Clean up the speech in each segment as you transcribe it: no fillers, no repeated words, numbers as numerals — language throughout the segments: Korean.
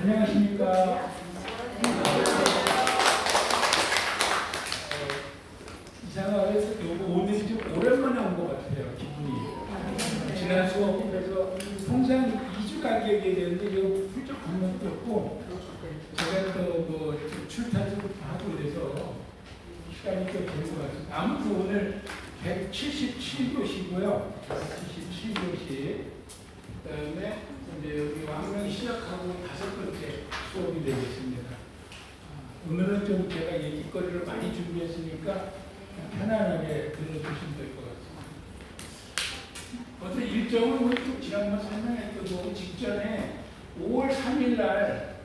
안녕하십니까. 이상하게 오늘이 좀 오랜만에 온 것 같아요, 기분이. 지난 수업에서 통상 2주 간격이 되는데 이거 훌쩍 한번 뛰었고, 제가 또 출타도 하고 이래서 시간이 꽤 된 것 같습니다. 아무튼 오늘 177교시고요. 177교시. 그 다음에 이제 여기 왕명이 시작하고 5번째 수업이 되겠습니다. 오늘은 좀 제가 얘기거리를 많이 준비했으니까 편안하게 들어주시면 될 것 같습니다. 어떤 일정은 좀 지난번 설명했던 직전에 5월 3일 날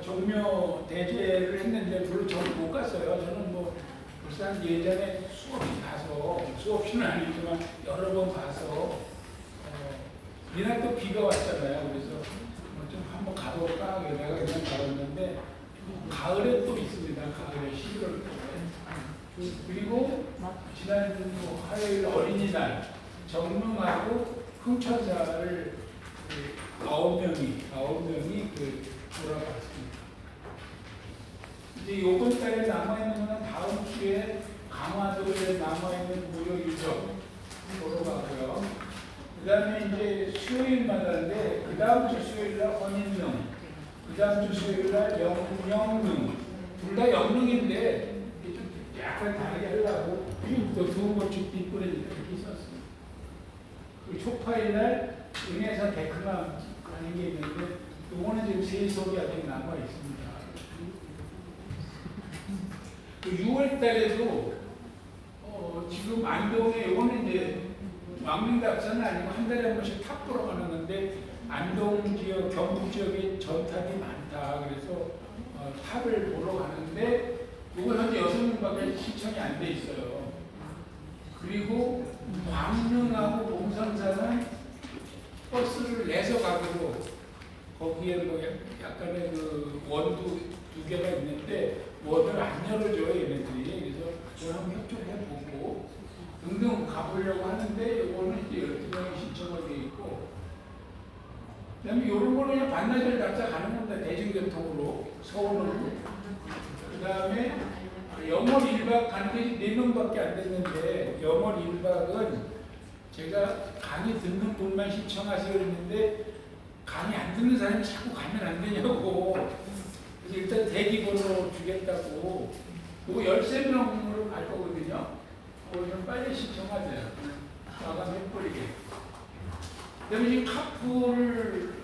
종묘 대제를 했는데 별로 저는 못 갔어요. 저는 뭐 벌써 예전에 수없이 가서 수없이는 아니지만 여러 번 가서 이날 또 비가 왔잖아요. 그래서 좀 한번 가볼까 내가 그냥 가봤는데 가을에 또 있습니다. 가을에 11월 그리고 지난 화요일 어린이날 정릉하고 흥천사를 9명이 돌아갔습니다. 이제 이번 달에 남아있는 건 다음 주에 강화도에 남아있는 무료 유적 보러 가고요. 그 다음에 이제 수요일마다인데 그 다음 주 수요일날 헌인릉, 그 다음 주 수요일날 영릉, 둘 다 영릉인데 좀 약간 다르게 하려고 또 두부고추 뒷불에 이렇게 있었습니다. 그리고 초파일날 은혜사 데크나 가는 게 있는데 이거는 지금 세속이 아직 남아 있습니다. 6월 달에도 지금 안동에 이거는 이제 왕릉답사는 아니고 한 달에 한 번씩 탑 보러 가는 건데 안동 지역, 경북 지역에 전탑이 많다. 그래서 탑을 보러 가는데 이거 현재 6명밖에 신청이 안 돼 있어요. 그리고 광릉하고 봉산사는 버스를 내서 가기로 거기에 뭐 약간의 그 원두 2개가 있는데 원을 안 열어줘요 얘네들이. 그래서 저는 한번 협조해보고 등등 가보려고 하는데 이거는 이제 12명이 신청을 돼 있고 그 다음에 이런 거는 그냥 반나절 답사 가는 겁니다. 대중교통으로 서울로. 그 다음에 영월 1박 가는 게 4명밖에 안 됐는데 영월 1박은 제가 강의 듣는 분만 신청하세요 했는데 강의 안 듣는 사람이 자꾸 가면 안 되냐고. 그래서 일단 대기번호 주겠다고. 이거 13명으로 갈 거거든요. 그걸 좀 빨리 신청하세요. 마감해버리게. 그다음에 지금 카풀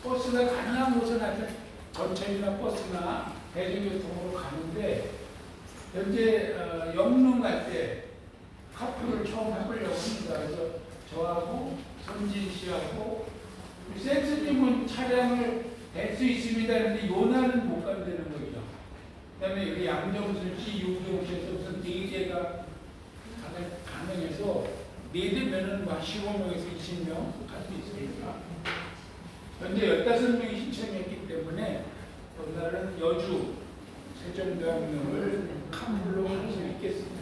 버스가 가능한 곳은 하여튼 전철이나 버스나 대중교통으로 가는데 현재 영릉 갈 때 카풀을 처음 해보려고 합니다. 그래서 저하고 선진 씨하고 센스님은 차량을 댈 수 있습니다. 그런데 요나는 못 간다는 거죠. 그 다음에 여기 양정순 씨, 유경 씨에서 무슨 4개가 가능해서 4대면은 15명에서 20명 갈 수 있으니까. 현재 15명이 신청했기 때문에 오늘은 여주 세종대왕릉을 카풀로 할 수 있겠습니다.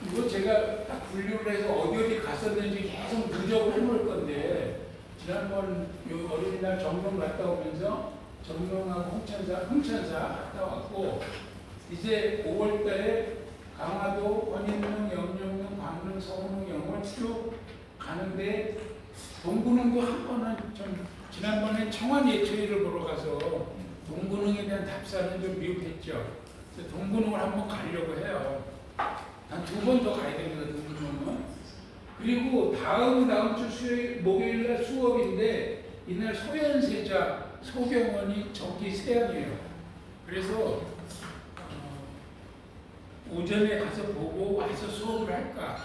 이거 제가 딱 분류를 해서 어디 갔었는지 계속 누적을 해놓을 건데 지난번 어린이날 정릉 갔다 오면서 정릉하고 흥천사 갔다 왔고 이제 5월달에 강화도, 원인릉, 영릉릉, 광릉, 서운릉, 영월 쭉 가는데 동구릉도 한 번은 좀 지난번에 청완예초일을 보러 가서 동구릉에 대한 답사는 좀 미흡했죠. 그래서 동구릉을 한번 가려고 해요. 한 2번 더 가야 됩니다. 동구릉은. 그리고 다음 주 수요일, 목요일날 수업인데 이날 소현세자 소경원이 정기 세양이에요. 그래서 오전에 가서 보고 와서 수업을 할까?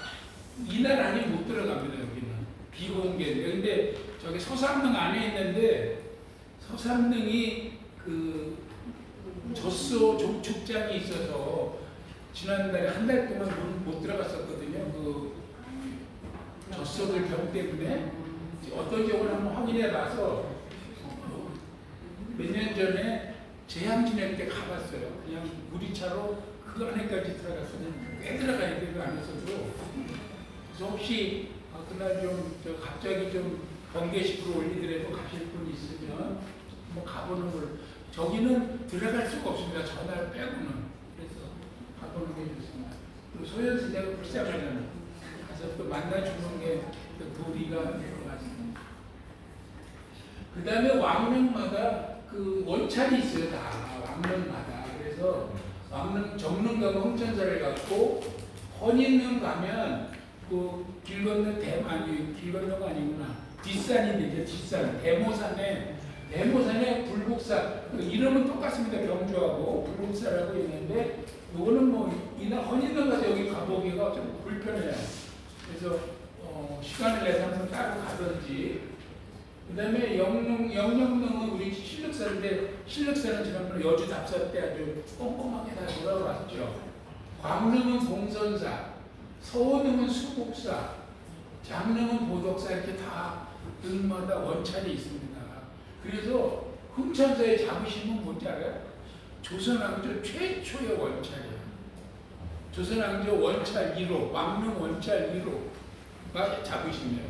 이날 안에 못 들어갑니다. 여기는 비공개인데. 근데 저기 서삼릉 안에 있는데 서삼릉이 그 젖소 종축장이 있어서 지난달에 한 달 동안 못 들어갔었거든요. 그 젖소들 병 때문에 어떤 경우는 한번 확인해 봐서 몇 년 전에 재향 지낼 때 가봤어요. 그냥 우리차로 그 안에까지 들어갔으면 꽤 들어가야 되는 거 안에서도. 그래서 혹시 그날 저 갑자기 좀 번개식으로 올리더라도 가실 분 있으면 뭐 가보는 걸. 저기는 들어갈 수가 없습니다. 전화를 빼고는. 그래서 가보는 게 좋습니다. 또 소연씨 내가 불쌍하잖아. 가서 또 만나주는 게또 도리가 될 것 같습니다. 그 다음에 왕릉마다 그 원찰이 있어요. 다 왕릉마다. 그래서 왕릉 정릉 가면 홍천사를 갔고, 헌인릉 가면 그 길 건너 아니 길 건너가 아니구나. 뒷산인데 뒷산 대모산에 불국사, 그 이름은 똑같습니다. 경주하고 불국사라고 있는데, 요거는 뭐 이날 헌인릉 가서 여기 가보기가 좀 불편해요. 그래서 시간을 내서 한번 따로 가든지. 그 다음에 영령릉은 우리 신륵사인데, 신륵사는 지난번에 여주 답사 때 아주 꼼꼼하게 다 돌아왔죠. 광릉은 봉선사, 서원릉은 수국사, 장릉은 보덕사, 이렇게 다 등마다 원찰이 있습니다. 그래서 흥천사에 잡으시면 뭔지 알아요? 조선왕조 최초의 원찰이에요. 조선왕조 원찰 1호, 왕릉 원찰 1호가 잡으시네요.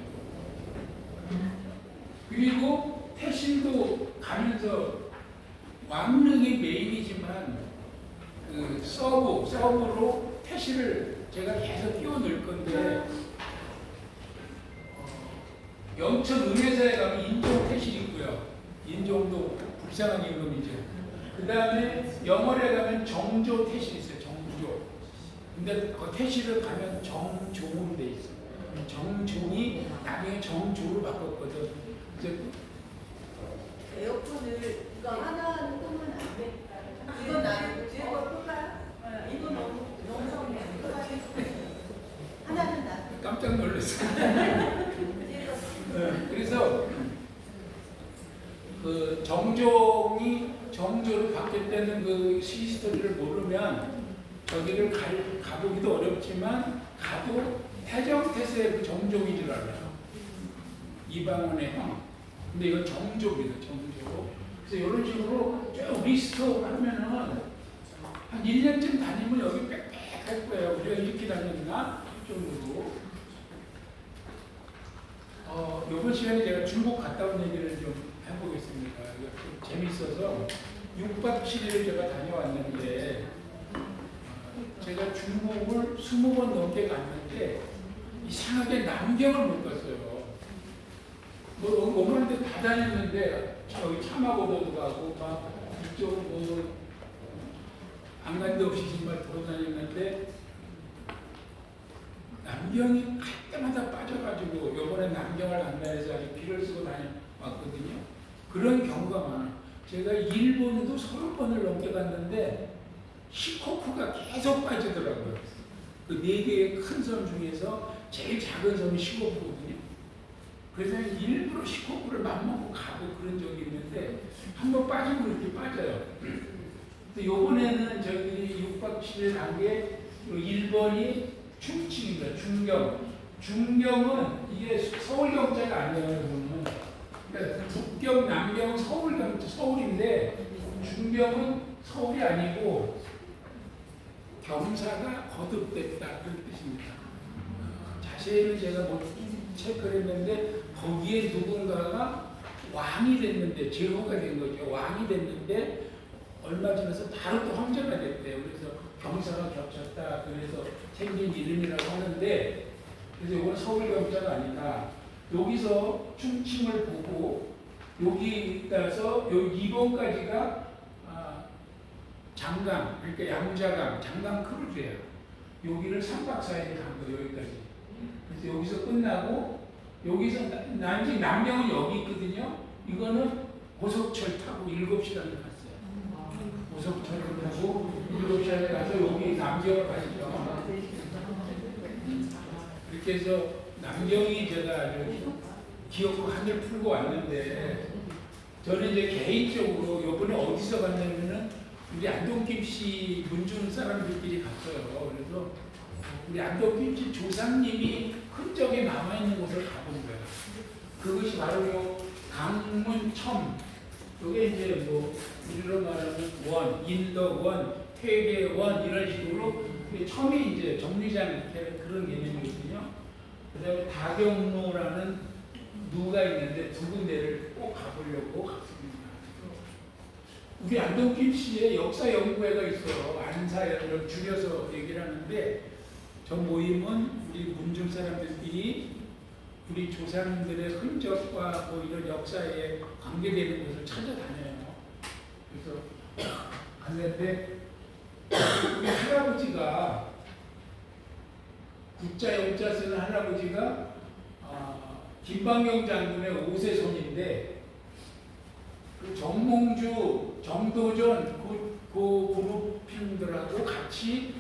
그리고 태신도 가면서 왕릉이 메인이지만 그 서브로 태신을 제가 계속 끼워 넣을 건데, 영천 은혜사에 가면 인종 태신 있고요. 인종도 불쌍한 임금이죠. 그 다음에 영월에 가면 정조 태신 있어요. 정조. 근데 그 태신을 가면 정종으로 돼 있어요. 정종이 나중에 정조로 바꿨거든. 에어컨을 이거 하나는 끄면 안 돼. 이건 나는 뒤에 거 끌까요? 이거 너무 성해. 하나는 나. 깜짝 놀랐어요. 그래서 그 정종이 정조로 바뀌었다는 그 시스토리를 모르면 저기를 가보기도 어렵지만, 가도 태정태세의 그 정종인 줄 알아요. 이방원의 형. 근데 이건 정조입니다. 정조. 그래서 이런 식으로 쭉 리스트 하면은 한 1년쯤 다니면 여기 빽빽할 거예요. 우리가 이렇게 다녔나 정도로. 이번 시간에 제가 중국 갔다 온 얘기를 좀 해보겠습니다. 좀 재밌어서 6박 7일을 제가 다녀왔는데, 제가 중국을 20번 넘게 갔는데 이상하게 남경을 못 갔어요. 뭐 오는데 다 다녔는데, 여기 차마고도도 가고 막 이쪽 안 간 데 없이 정말 돌아다녔는데, 남경이 갈 때마다 빠져가지고 요번에 남경을 간다 해서 아주 비를 쓰고 다녀왔거든요. 그런 경우가 많아요. 제가 일본에도 30번을 넘게 갔는데 시코쿠가 계속 빠지더라고요. 그 4개의 큰 섬 중에서 제일 작은 섬이 시코쿠거든요. 그래서 일부러 시코쿠를 맘먹고 가고 그런 적이 있는데, 한번 빠지고 이렇게 빠져요. 근데 요번에는 저희들이 6박 7일 간 게 일본이 충칭입니다. 중경은 이게 서울경자가 아니에요. 이거는. 그러니까 북경, 남경, 서울인데, 중경은 서울이 아니고 경사가 거듭됐다, 그런 뜻입니다. 자세히는 제가 못 체크를 했는데, 거기에 누군가가 왕이 됐는데, 제후가 된 거죠. 왕이 됐는데 얼마 지나서 바로 또 황제가 됐대요. 그래서 경사가 겹쳤다, 그래서 생긴 이름이라고 하는데, 그래서 이건 서울경자가 아니다. 여기서 충칭을 보고 여기 가서 여기 2번까지가 장강, 그러니까 양자강, 장강 크루즈예요. 여기를 3박 4일에 간 거예요. 여기까지. 그래서 여기서 끝나고, 여기서 남경은 여기 있거든요. 이거는 고속철 타고 7시간을 갔어요. 고속철을 타고 7시간에 가서 여기 남경을 가시죠. 이렇게 해서 남경이 제가 아주 기억으로 한을 풀고 왔는데, 저는 이제 개인적으로 요번에 어디서 갔냐면은 우리 안동김씨 문중 사람들끼리 갔어요. 그래서 우리 안동김씨 조상님이 흔적이 남아있는 곳을 가본 거예요. 그것이 바로 요 강문첨. 이게 이제 뭐 우리로 말하면 원, 인덕원, 퇴계원 이런 식으로 첨이 이제 정류장 그런 개념이거든요. 그다음에 다경로라는 누가 있는데 두 군데를 꼭 가보려고 갔습니다. 우리 안동 김씨에 역사 연구회가 있어요. 안사연을 줄여서 얘기를 하는데 저 모임은 우리 문중 사람들끼리 우리 조상들의 흔적과 뭐 이런 역사에 관계되는 곳을 찾아다녀요. 그래서 갔는데 우리 할아버지가 구자 영자 쓰는 할아버지가 김방경 장군의 5세 손인데 그 정몽주, 정도전 그 그룹핑들하고 같이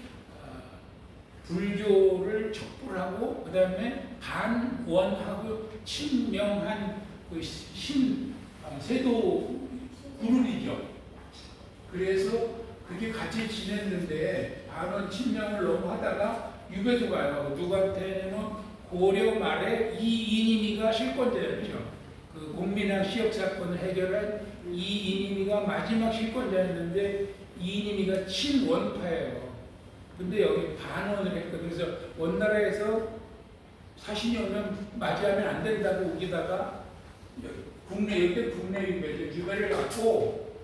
불교를 척불하고 그 다음에 반원하고 친명한 그 세도 그룹이죠. 그래서 그렇게 같이 지냈는데 반원 친명을 너무 하다가 유배도 가요. 누구한테는 고려 말에 이인임이가 실권자였죠. 그 공민왕 시역 사건을 해결한 이인임이가 마지막 실권자였는데 이인임이가 친원파예요. 근데 여기 반원을 했거든요. 그래서 원나라에서 사신이 오면 맞이하면 안 된다고 우기다가 국내 유배죠. 유배를 갖고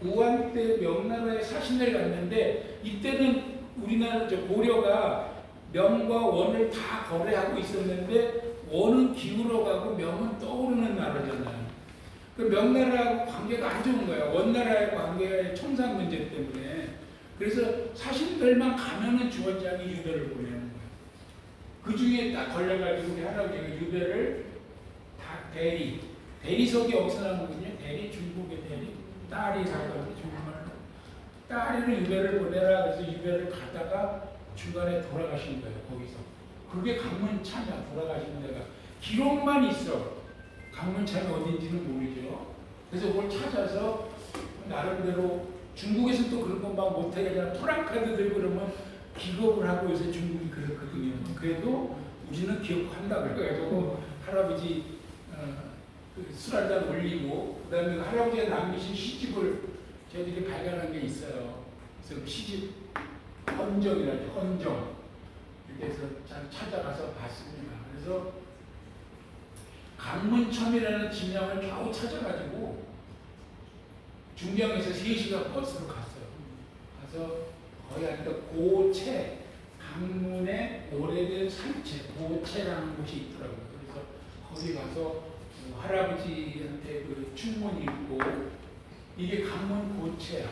우한 때 명나라에 사신을 갔는데 이때는 우리나라 고려가 명과 원을 다 거래하고 있었는데 원은 기울어가고 명은 떠오르는 나라잖아요. 그 명나라하고 관계가 안 좋은 거예요. 원나라의 관계의 청산 문제 때문에. 그래서 사신들만 가면은 주원장이 유배를 보내는 거예요. 그 중에 딱 걸려가지고 우리 할아버지가 유배를 다 대리석이 어디서 나온 거거든요. 대리, 중국의 대리. 딸이 살거든요. 중국말로. 딸이를 유배를 보내라 그래서 유배를 가다가 중간에 돌아가신 거예요. 거기서. 그게 강문참이야. 돌아가신 데가. 기록만 있어. 강문참이 어딘지는 모르죠. 그래서 그걸 찾아서 나름대로 중국에서 또 그런 건 막 못하게 그냥 프랑카드 들고 그러면 기록을 하고 요새 중국이 그렇거든요. 그래도 우리는 기억한다 그래가지고 할아버지 술 한잔 올리고 그다음에 할아버지가 남기신 시집을 저희들이 발견한 게 있어요. 그래서 시집 헌정이라죠. 헌정. 그래서 찾아가서 봤습니다. 그래서 강문첨이라는 진영을 겨우 찾아가지고 중경에서 3시간 버스로 갔어요. 가서 거기 하니까 고체, 강문의 오래된 산채, 고체라는 곳이 있더라고요. 그래서 거기 가서 할아버지한테 그 충문이 있고 이게 강문 고체야.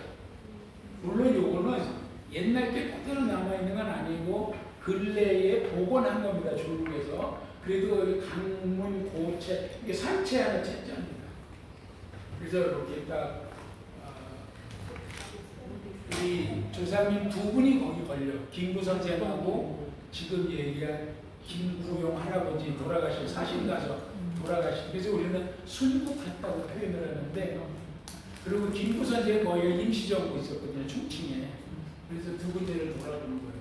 물론 요거는 옛날 게 그대로 남아있는 건 아니고 근래에 복원한 겁니다. 중국에서. 그래도 강문 고체, 이게 산채 하나 채자입니다. 그래서 이렇게 딱 우리 조상님 두 분이 거기 걸려. 김구 선생하고 지금 얘기한 김구용 할아버지 돌아가신 사신 가서 돌아가신. 그래서 우리는 순국했다고 표현을 하는데 그리고 김구 선생이 거기 임시정부 있었거든요. 충칭에. 그래서 두 군데를 돌아보는 거예요.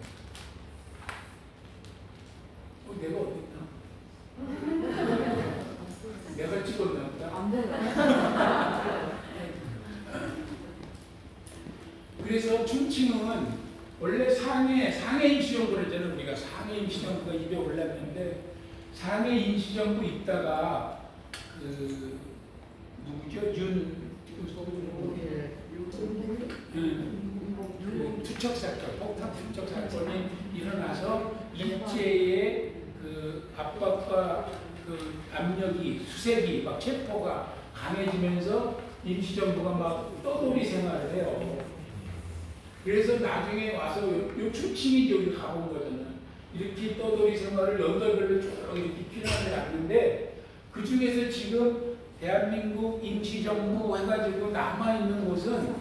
내가 어디 있나? 내가 찍었나 보다. 그래서 충칭은 원래 상해 임시정부를 했잖아요. 우리가 상해 임시정부가 입에 올랐는데 상해 임시정부 있다가 그 누구죠? 투척 사건, 폭탄 투척 사건이 일어나서 일제의 그 압박과 그 압력이 수색이 막 체포가 강해지면서 임시정부가 막 떠돌이 생활을 해요. 그래서 나중에 와서 요 충칭이 여기 가본 거잖아요. 이렇게 떠돌이 생활을 연결별로 쭉 이렇게 피난을 갔는데 그 중에서 지금 대한민국 임시정부 해가지고 남아있는 곳은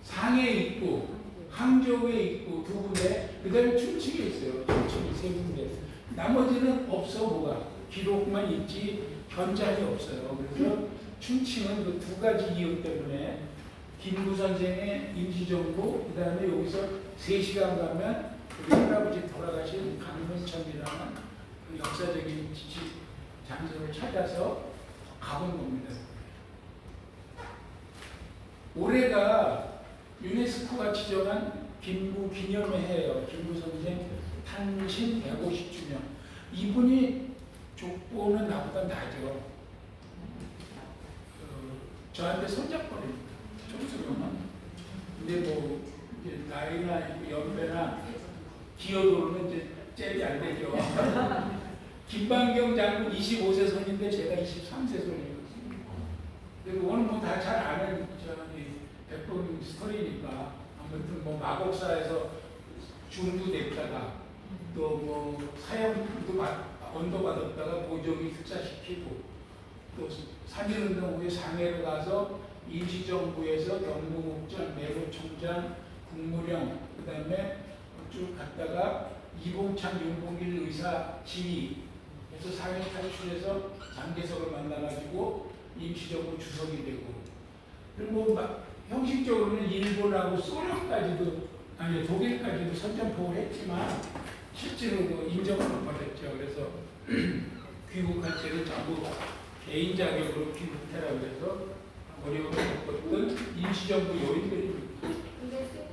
상해에 있고 항저우에 있고 두 군데, 그 다음에 충칭에 있어요. 충칭이 세 군데. 나머지는 없어. 뭐가 기록만 있지 현장이 없어요. 그래서 충칭은 그 두 가지 이유 때문에 김구 선생의 임시정부, 그 다음에 여기서 3시간 가면 우리 할아버지 돌아가신 강문첨이라는 그 역사적인 장소를 찾아서 가본 겁니다. 올해가 유네스코가 지정한 김구 기념의 해예요. 김구 선생 탄신 150주년. 이분이 족보는 나보다 나죠. 저한테 손잡거립니다. 촌스러우면. 근데 뭐 이제 나이나 연배나 기여도로는 이제 잽이 안 되죠. 김반경 장군 25세 손인데 제가 23세 손이거든요. 그리고 오늘 뭐 다 잘 아는 백범 스토리니까 아무튼 뭐 마곡사에서 중도 냈다가 또 뭐 사형도 언도 받았다가 보조기 특사시키고 또 3.1운동 후에 상해로 가서 임시정부에서 경무국장, 내부총장, 국무령 그 다음에 쭉 갔다가 이봉창, 윤봉길 의사 지휘해서 상해 탈출해서 장개석을 만나가지고 임시정부 주석이 되고 그리고 뭐 형식적으로는 일본하고 소련까지도 아니 독일까지도 선전포고를 했지만 실제로 그 인정을 못 받았죠. 그래서 귀국할 때는 전부 개인 자격으로 귀국해라고 해서 어려움을 겪었던 임시정부 요인들입니다. 근데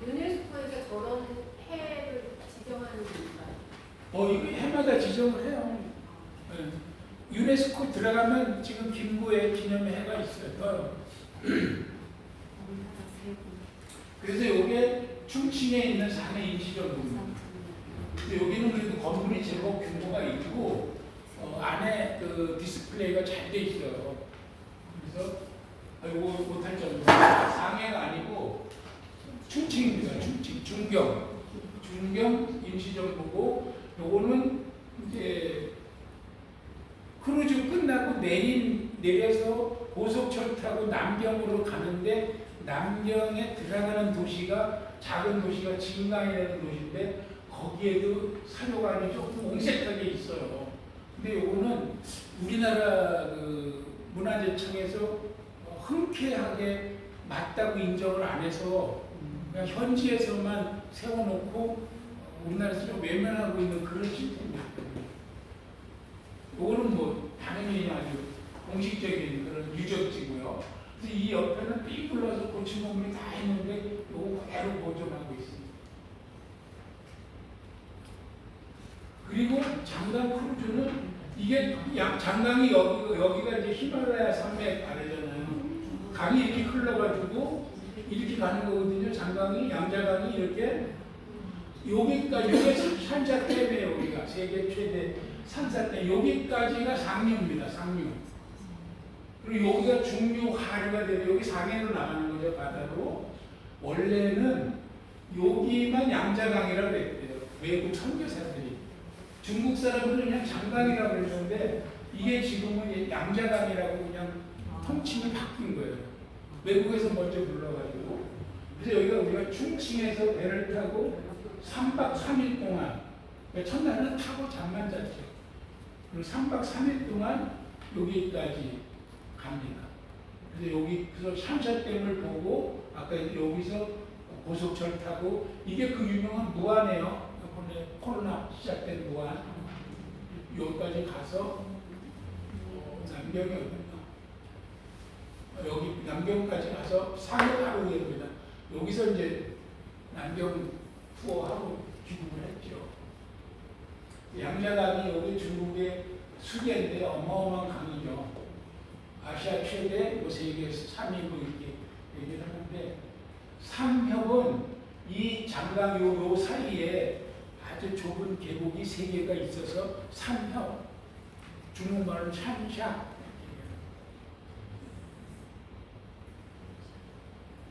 유네스코에서 저런 해를 지정하는 이유가 이거 해마다 지정을 해요. 네. 유네스코 들어가면 지금 김구의 기념해가 있어요. 그래서 이게 충칭에 있는 상해 임시정부입니다. 근데 여기는 그래도 건물이 제법 규모가 있고 안에 그 디스플레이가 잘 돼 있어요. 그래서 이거 못할 정도. 상해가 아니고 충칭입니다. 충칭, 중경 임시정부고 요거는 이제 크루즈 끝나고 내려서 고속철 타고 남경으로 가는데 남경에 들어가는 도시가 작은 도시가 진강이라는 도시인데 거기에도 사료관이 조금 옹색하게 있어요. 근데 요거는 우리나라 그 문화재청에서 흔쾌하게 맞다고 인정을 안 해서 그냥 현지에서만 세워놓고 우리나라에서 좀 외면하고 있는 그런 시스템입니다. 요거는 뭐 당연히 아주 공식적인 그런 유적지고요. 그래서 이 옆에는 삥 둘러서 고층 건물이 다 있는데 요거 그대로 보존하고 있습니다. 그리고 장강 크루즈는 이게 장강이 여기가 이제 히말라야 산맥 아래잖아요. 강이 이렇게 흘러가지고 이렇게 가는 거거든요. 장강이 양자강이 이렇게 여기까지 이게 산자댐이에요. 여기가 세계 최대 산사댐 여기까지가 상류입니다. 상류. 그리고 여기가 중류 하류가 되고 여기 상해로 나가는 거죠. 바다로. 원래는 여기만 양자강이라고 그랬대요. 외국 선교사들이. 중국 사람들은 그냥 장강이라고 그랬는데 이게 지금은 양자강이라고 그냥 통칭이 바뀐 거예요. 외국에서 먼저 불러가지고. 그래서 여기가 우리가 충칭에서 배를 타고 3박 3일 동안 첫날은 타고 잠만 잤죠. 그리고 3박 3일 동안 여기까지 갑니다. 그래서 여기서 샴샤댐을 보고 아까 여기서 고속철 타고 이게 그 유명한 무안이에요. 이번에 코로나 시작된 무안 여기까지 가서 남경이 어딘가 여기 남경까지 가서 상해 바로 위입니다. 여기서 이제 남경 투어하고 귀국을 했죠. 양자강이 여기 중국의 수계인데 어마어마한 강이죠. 아시아 최대, 세계에서 3위로 이렇게 얘기를 하는데 삼협은 이 장강 요 사이에 아주 좁은 계곡이 3개가 있어서 삼협, 중국말로 샨샤.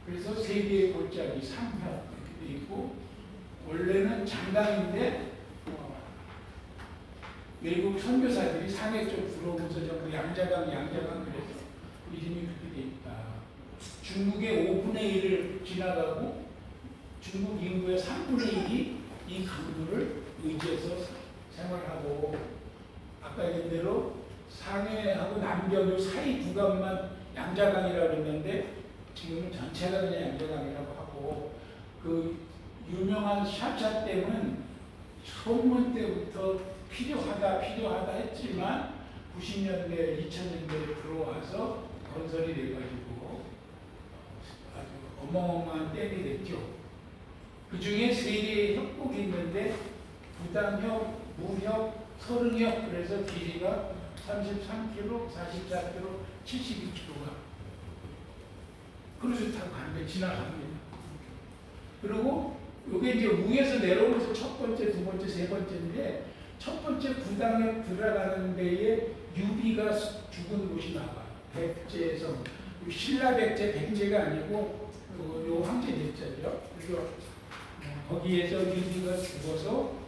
그래서 3개의 골짜기 삼협 이렇게 돼 있고 원래는 장강인데 외국 선교사들이 상해 쪽 들어오면서 전부 양자강 그래서 이름이 그렇게 돼 있다. 중국의 5분의 1을 지나가고 중국 인구의 3분의 1이 이 강물을 의지해서 생활하고 아까 얘기한 대로 상해하고 남경 사이 구간만 양자강이라고 했는데 지금은 전체가 그냥 양자강이라고 하고 그 유명한 샤샤댐은 소문 때부터 필요하다 했지만 90년대, 2000년대에 들어와서 건설이 돼가지고 아주 어마어마한 댐이 됐죠. 그 중에 3개의 협곡이 있는데 부담협, 무협, 서릉역 그래서 길이가 33km, 44km, 72km가 크루즈 타고 가는데 지나갑니다. 그리고 이게 이제 위에서 내려오면서 첫 번째, 두 번째, 세 번째인데 첫 번째 구당역 들어가는 데에 유비가 죽은 곳이 나와요. 백제성. 신라 백제, 백제가 아니고 요 황제 백제죠. 그래서 거기에서 유비가 죽어서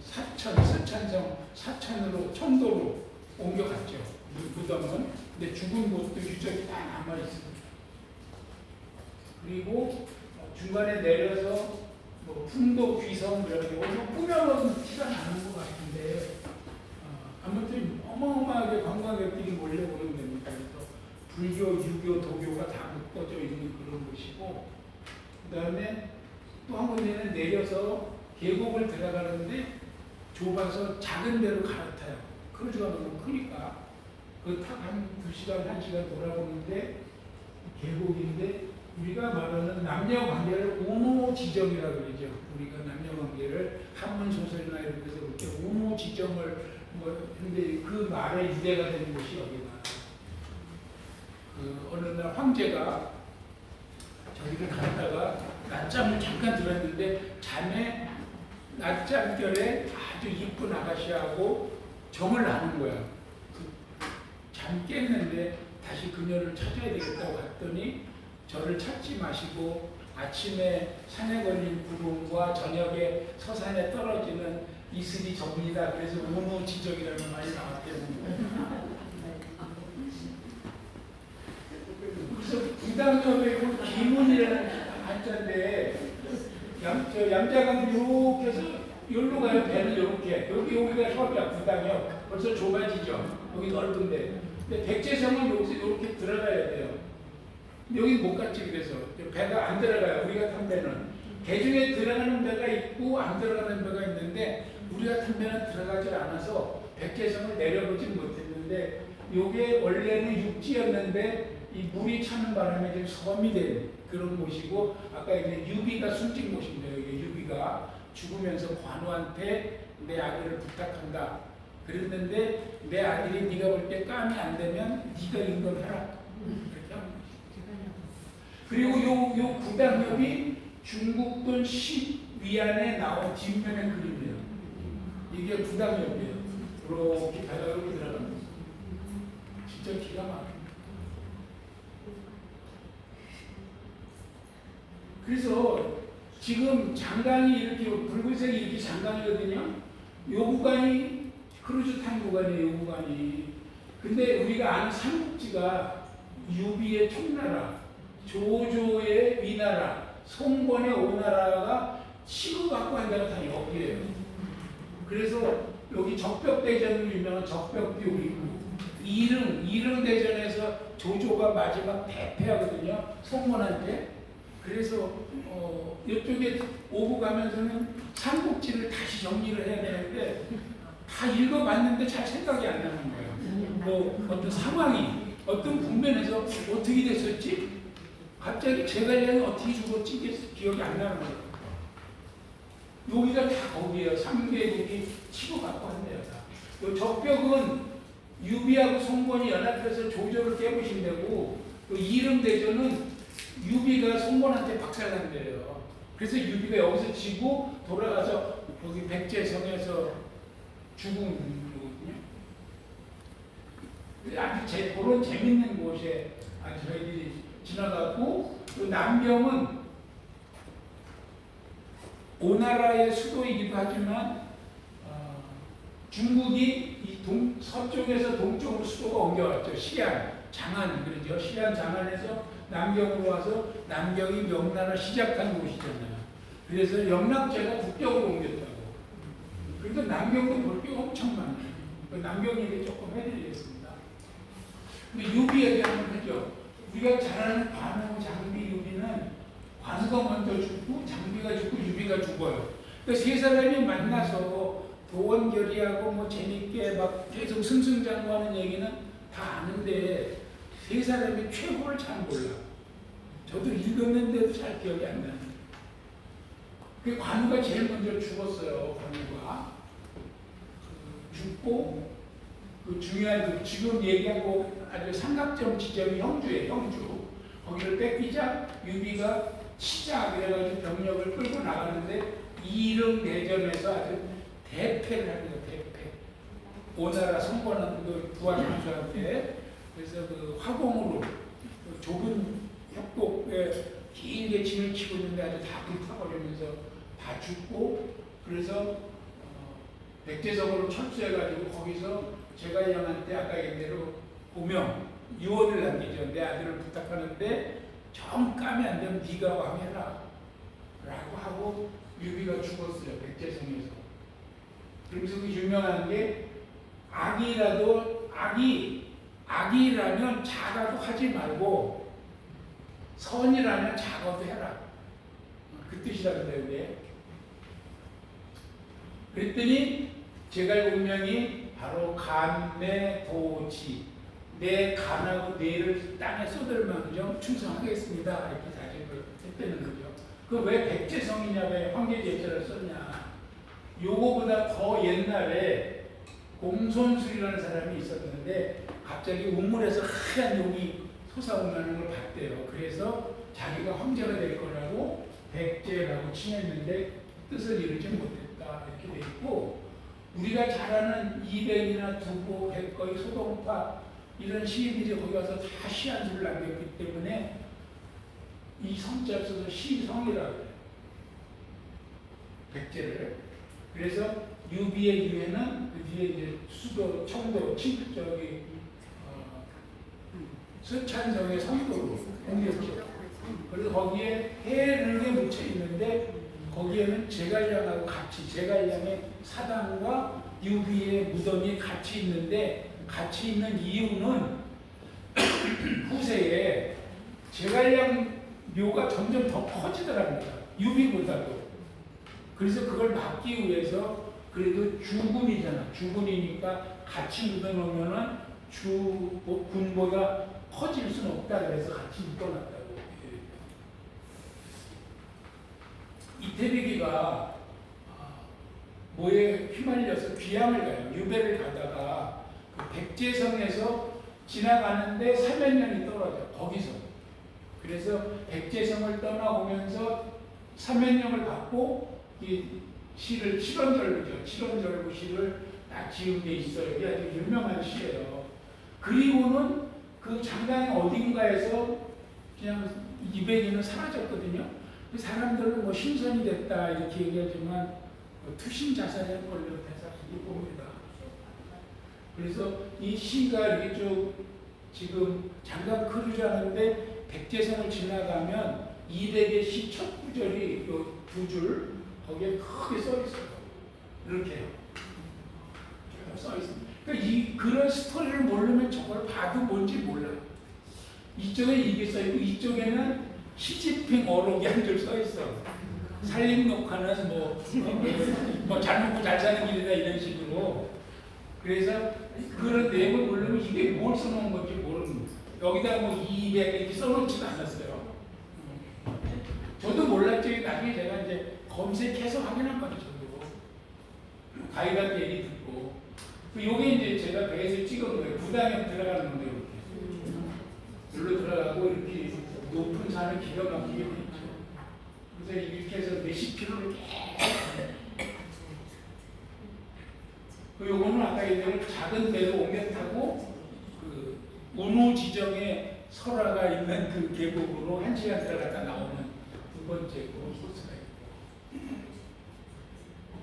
서천성, 사천으로 청도로 옮겨갔죠. 무덤은. 근데 죽은 곳도 유적이 다 남아있습니다. 그리고 중간에 내려서 풍도 귀성 이렇게 꾸며놓은 티가 나는 것 같은데 아무튼 어마어마하게 관광객들이 몰려오는 데입니다. 그래서 불교, 유교, 도교가 다 묶어져 있는 그런 곳이고 그 다음에 또 한 군데는 내려서 계곡을 들어가는데 좁아서 작은 데로 갈아타요. 크루즈가 너무 크니까 그 탁 한 2시간, 1시간 돌아오는데 계곡인데 우리가 말하는 남녀관계를 우노지정이라고 그러죠. 우리가 남녀관계를 한문소설이나 이런 데서 이렇게 우노지정을 근데 그 말의 유래가 되는 곳이 여기가. 그 어느 날 황제가 저기를 갔다가 낮잠을 잠깐 들었는데 잠에 낮잠결에 아주 이쁜 아가씨하고 정을 나눈 거야. 잠 깼는데 다시 그녀를 찾아야 되겠다고 갔더니 저를 찾지 마시고 아침에 산에 걸린 구름과 저녁에 서산에 떨어지는 이슬이 접니다. 그래서 우노지정이라는 말이 나왔대요. 그래서 부당협에 기문이라는 한자인데 양자강 이렇게 해서 여기로 가요. 배는 이렇게 여기가 협이야. 부당협 벌써 좁아지죠. 여기 넓은데 근데 백제성은 여기서 이렇게 들어가야 돼요. 여기 못 갔지. 그래서 배가 안 들어가요. 우리가 탄 배는 대중에 들어가는 배가 있고 안 들어가는 배가 있는데 우리가 탄 배는 들어가지 않아서 백제성을 내려보지 못했는데 이게 원래는 육지였는데 이 물이 차는 바람에 지금 섬이 된 그런 곳이고 아까 이제 유비가 숨진 곳입니다. 여기 유비가 죽으면서 관우한테 내 아들을 부탁한다 그랬는데 내 아들이 네가 볼 때 깜이 안 되면 네가 인건해라 이렇게 합니다. 그리고 요 구당협이 중국돈 10 위안에 나온 뒷면의 그림이에요. 이게 구당협이에요. 이렇게 바다로 들어갑니다. 진짜 기가 막힙니다. 그래서 지금 장강이 이렇게 붉은색이 이렇게 장강이거든요. 요 구간이 크루즈 탄 구간이에요. 요 구간이. 근데 우리가 아는 삼국지가 유비의 총나라, 조조의 위나라, 송건의 오나라가 치고받고 한 데가 다 여기예요. 그래서 여기 적벽대전으로 유명한 적벽비옥이 있고 이릉대전에서 조조가 마지막 대패하거든요. 송건한테. 그래서 이쪽에 오고 가면서는 삼국지를 다시 정리를 해야 되는데 다 읽어봤는데 잘 생각이 안 나는 거예요. 어떤 상황이 어떤 국면에서 어떻게 됐었지? 갑자기 제갈량이 어떻게 죽었지? 이게 기억이 안 나는 거예요. 여기가 다 거기에요. 삼계국이 치고받고 한대요. 이 적벽은 유비하고 송건이 연합해서 조조를 깨부신 데고 이릉대전은 유비가 송건한테 박살난 데예요. 그래서 유비가 여기서 지고 돌아가서 거기 백제성에서 죽은 거거든요. 아주 그런 재밌는 곳에 저희들이 지나갔고 또 남경은 오나라의 수도이기도 하지만 중국이 이 서쪽에서 동쪽으로 수도가 옮겨왔죠. 시안, 장안 그러죠. 시안, 장안에서 남경으로 와서 남경이 명나라 시작한 곳이잖아요. 그래서 영락제가 북쪽으로 옮겼다고. 그러니까 남경도 볼 게 엄청 많아요. 남경 얘기 조금 해드리겠습니다. 근데 유비 얘기 한번 하죠. 우리가 잘 아는 관우, 장비, 유비는 관우가 먼저 죽고 장비가 죽고 유비가 죽어요. 그러니까 세 사람이 만나서 도원결의하고 뭐 재밌게 막 계속 승승장구하는 얘기는 다 아는데 세 사람이 최고를 잘 몰라. 저도 읽었는데도 잘 기억이 안 나요. 그 관우가 제일 먼저 죽었어요. 관우가 죽고 그 중요한 지금 얘기하고 아주 삼각점 지점이 형주예요. 형주. 거기를 뺏기자 유비가 치자 그래가지고 병력을 끌고 나가는데 이릉 대전에서 아주 대패를 합니다. 대패. 오나라 성권한 그 부하장수한테 그래서 그 화공으로 그 좁은 협곡에 길게 진을 치고 있는데 아주 다 불타버리면서 다 죽고 그래서 백제성으로 철수해가지고 거기서 제갈량한테 아까 얘기대로 고명 유언을 남기죠. 내 아들을 부탁하는데 정 까면 안 되면 네가 왕해라 라고 하고 유비가 죽었어요. 백제성에서. 그러면서 그 유명한 게 악이라면 자가도 하지 말고 선이라면 자가도 해라. 그 뜻이라는데 그게. 그랬더니 제갈공명이 바로 간내도지 내 간하고 뇌를 땅에 쏟을망정 충성하겠습니다. 이렇게 다짐을 했다는 거죠. 그 왜 백제성이냐 왜 황제제철을 썼냐. 요거보다 더 옛날에 공손술이라는 사람이 있었는데 갑자기 우물에서 하얀 용이 솟아오르는 걸 봤대요. 그래서 자기가 황제가 될 거라고 백제라고 칭했는데 뜻을 이루지 못했다 이렇게 돼 있고 우리가 잘 아는 이백이나 두보, 백거의 소동파 이런 시인들이 거기 가서 다 시 한 수를 남겼기 때문에 이 성자 써서 시성이라고 해요. 백제를. 그래서 유비의 유해는 그 뒤에 이제 수도, 청도, 저기 서찬성의 성도로 옮겼죠. 그래서 거기에 해르게 묻혀 있는데 거기에는 제갈량하고 같이 제갈량의 사당과 유비의 무덤이 같이 있는데 같이 있는 이유는 후세에 제갈량 묘가 점점 더 커지더랍니다. 유비보다도. 그래서 그걸 막기 위해서 그래도 주군이잖아. 주군이니까 같이 묻어놓으면은 군보다 커질 수는 없다. 그래서 같이 묻어놨다고. 이태비기가 뭐에 휘말려서 귀양을 가요. 유배를 가다가 그 백제성에서 지나가는데 사면령이 떨어져. 거기서. 그래서 백제성을 떠나오면서 사면령을 받고 이 시를 칠원절구죠. 칠원절구 시를 딱 지은 게 있어요. 이게 아주 유명한 시예요. 그리고는 그 장강 어딘가에서 그냥 이백이는 사라졌거든요. 그 사람들은 뭐 신선이 됐다 이렇게 얘기하지만 투신자살에 걸렸다 이렇게 봅니다. 그래서 이 시가 이렇게 쭉 지금 장강 크루즈하는데 백제성을 지나가면 이백의 시 첫 구절이 두 줄 거기에 크게 써 있어요. 이렇게요. 써 있습니다. 그러니까 그런 스토리를 모르면 저걸 봐도 뭔지 몰라요. 이쪽에 이게 써 있고 이쪽에는 시집핑 어록이 한 줄 써 있어. 살림녹화는 뭐 잘 먹고 잘 사는 길이다 이런 식으로. 그래서 그런 내용을 모르면 이게 뭘 써놓은 건지 모르는 거예요. 여기다 뭐 200 이렇게 써놓지도 않았어요. 저도 몰랐죠. 나중에 제가 이제 검색해서 확인한 거죠. 저도. 가이드한테 얘기 듣고. 요게 이제 제가 배에서 찍은 거예요. 부당에 들어가는 건데 이렇게. 여기로 들어가고 이렇게 높은 산을 기가 막히게 돼 있죠. 그래서 이렇게 해서 몇십 킬로를 요거는 아까 얘기한 작은 배로 옮겨 타고 그 운호 지정에 설화가 있는 그 계곡으로 1시간 들어갔다 나오는 두 번째 코스가 있고.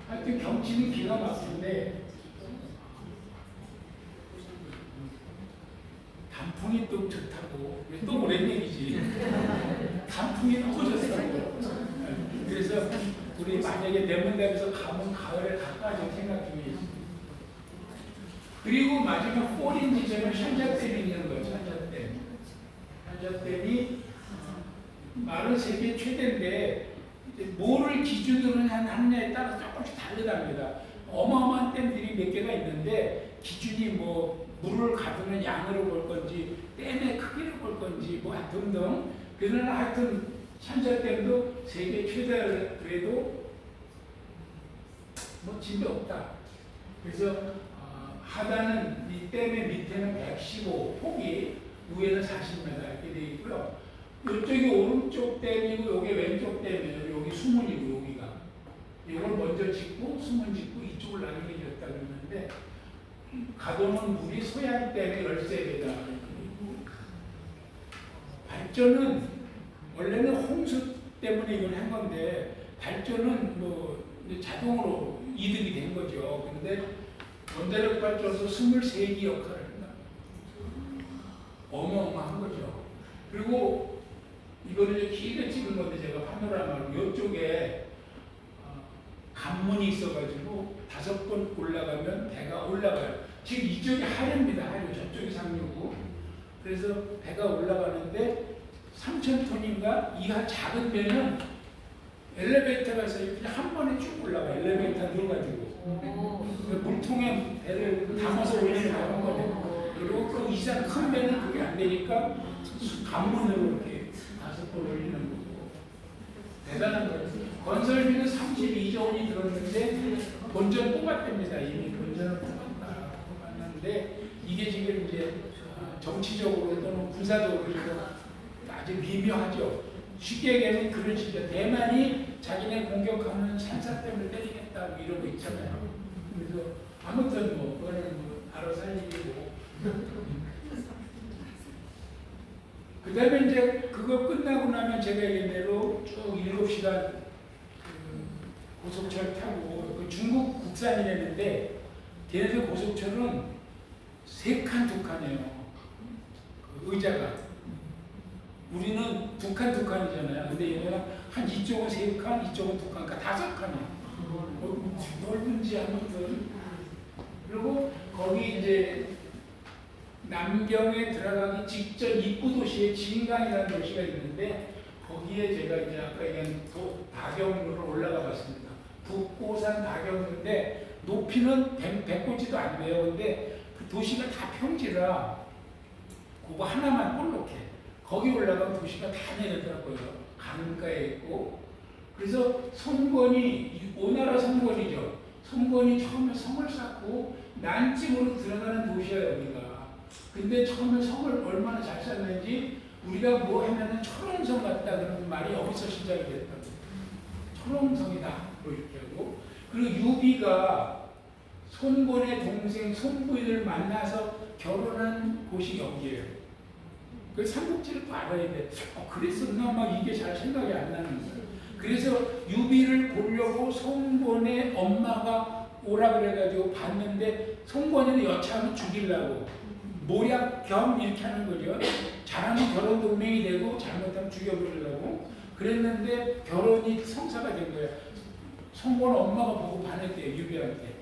하여튼 경치는 기가 막힌데 단풍이 또 좋다고. 또 오랜 얘기지. 단풍이 너무 좋다고. 그래서 우리 만약에 내문대에서 가면 가을에 갈까 생각 중에 있습니다. 그리고 마지막 꼬린 지점은 샨자댐이 있는 거예요. 샨자댐. 샨자댐이 말은 세계 최대인데 뭐를 기준으로 하느냐에 따라 조금씩 다르답니다. 어마어마한 댐들이 몇 개가 있는데 기준이 뭐 물을 가두는 양으로 볼 건지 댐의 크기로 볼 건지 뭐 등등. 그러나 하여튼 샨자댐도 세계 최대라 그래도 뭐 진도 없다. 그래서 하단은 이 댐의 밑에는 115, 폭이 위에는 40m 이렇게 되어 있고요. 이쪽이 오른쪽 댐이고 여기 왼쪽 댐이에요. 여기 수문이고 여기가. 이걸 먼저 짓고 수문 짓고 이쪽을 나누게 지었다 그러는데 가동은 물이 소양댐의 13배다. 발전은 원래는 홍수 때문에 이걸 한 건데 발전은 뭐 자동으로 이득이 된 거죠. 근데 원자력 발전소 23기 역할을 한다. 어마어마한 거죠. 그리고 이거를 이제 길게 찍은 건데 제가 파노라마로 이쪽에 관문이 있어가지고 5번 올라가면 배가 올라가요. 지금 이쪽이 하류입니다. 하류. 저쪽이 상류고. 그래서 배가 올라가는데 3,000톤인가 이하 작은 배는 엘리베이터가 있어요. 그냥 한 번에 쭉 올라가. 엘리베이터 넣어가지고 물통에 배를 담아서 올리는 거예요. 한 번에. 그리고 그 이상 큰 배는 그게 안 되니까 관문으로 이렇게 5번 올리는 거고. 대단한 거예요. 건설비는 32조 원이 들었는데 본전 뽑았답니다. 이미 본전을 뽑았는데 이게 지금 이제 정치적으로 또는 군사적으로 아주 미묘하죠. 쉽게 얘기하면 그런 식이죠. 대만이 자기네 공격하는 산사댐을 때리겠다고 이러고 있잖아요. 그래서 아무튼 뭐 그거는 뭐 알아서 할 일이고. 그 다음에 이제 그거 끝나고 나면 제가 얘기한 대로 쭉 7시간 고속철 타고 그 중국 국산이랬는데 걔네들 고속철은 3칸 2칸이에요. 그 의자가. 우리는 2칸 2칸이잖아요. 근데 얘네가 한 이쪽은 3칸, 이쪽은 2칸, 그러니까 5칸이에요. 넓은지 아무튼. 그리고 거기 이제 남경에 들어가기 직전 입구 도시에 진강이라는 도시가 있는데 거기에 제가 이제 아까 얘기한 다경로로 올라가 봤습니다. 북고산 다경로인데 높이는 100고지도 안 돼요. 근데 그 도시가 다 평지라 그거 하나만 볼록해. 거기 올라가면 도시가 다 내려더라고요. 강가에 있고. 그래서 성권이 오나라 성권이죠. 성권이 처음에 성을 쌓고 난징으로 들어가는 도시야 여기가. 근데 처음에 성을 얼마나 잘 쌓는지 우리가 뭐 하면은 철옹성 같다 그런 말이 여기서 시작이 됐다고. 철옹성이다 뭐 이렇게 하고. 그리고 유비가 손권의 동생 손부인을 만나서 결혼한 곳이 여기예요. 그 삼국지를 또 알아야 돼. 그랬었나 막 이게 잘 생각이 안 나는 거예요. 그래서 유비를 보려고 송권의 엄마가 오라 그래가지고 봤는데 송권이는 여차하면 죽이려고 모략 겸 이렇게 하는 거죠. 잘하면 결혼 동맹이 되고 잘못하면 죽여버리려고 그랬는데 결혼이 성사가 된 거예요. 송권 엄마가 보고 반했대요. 유비한테.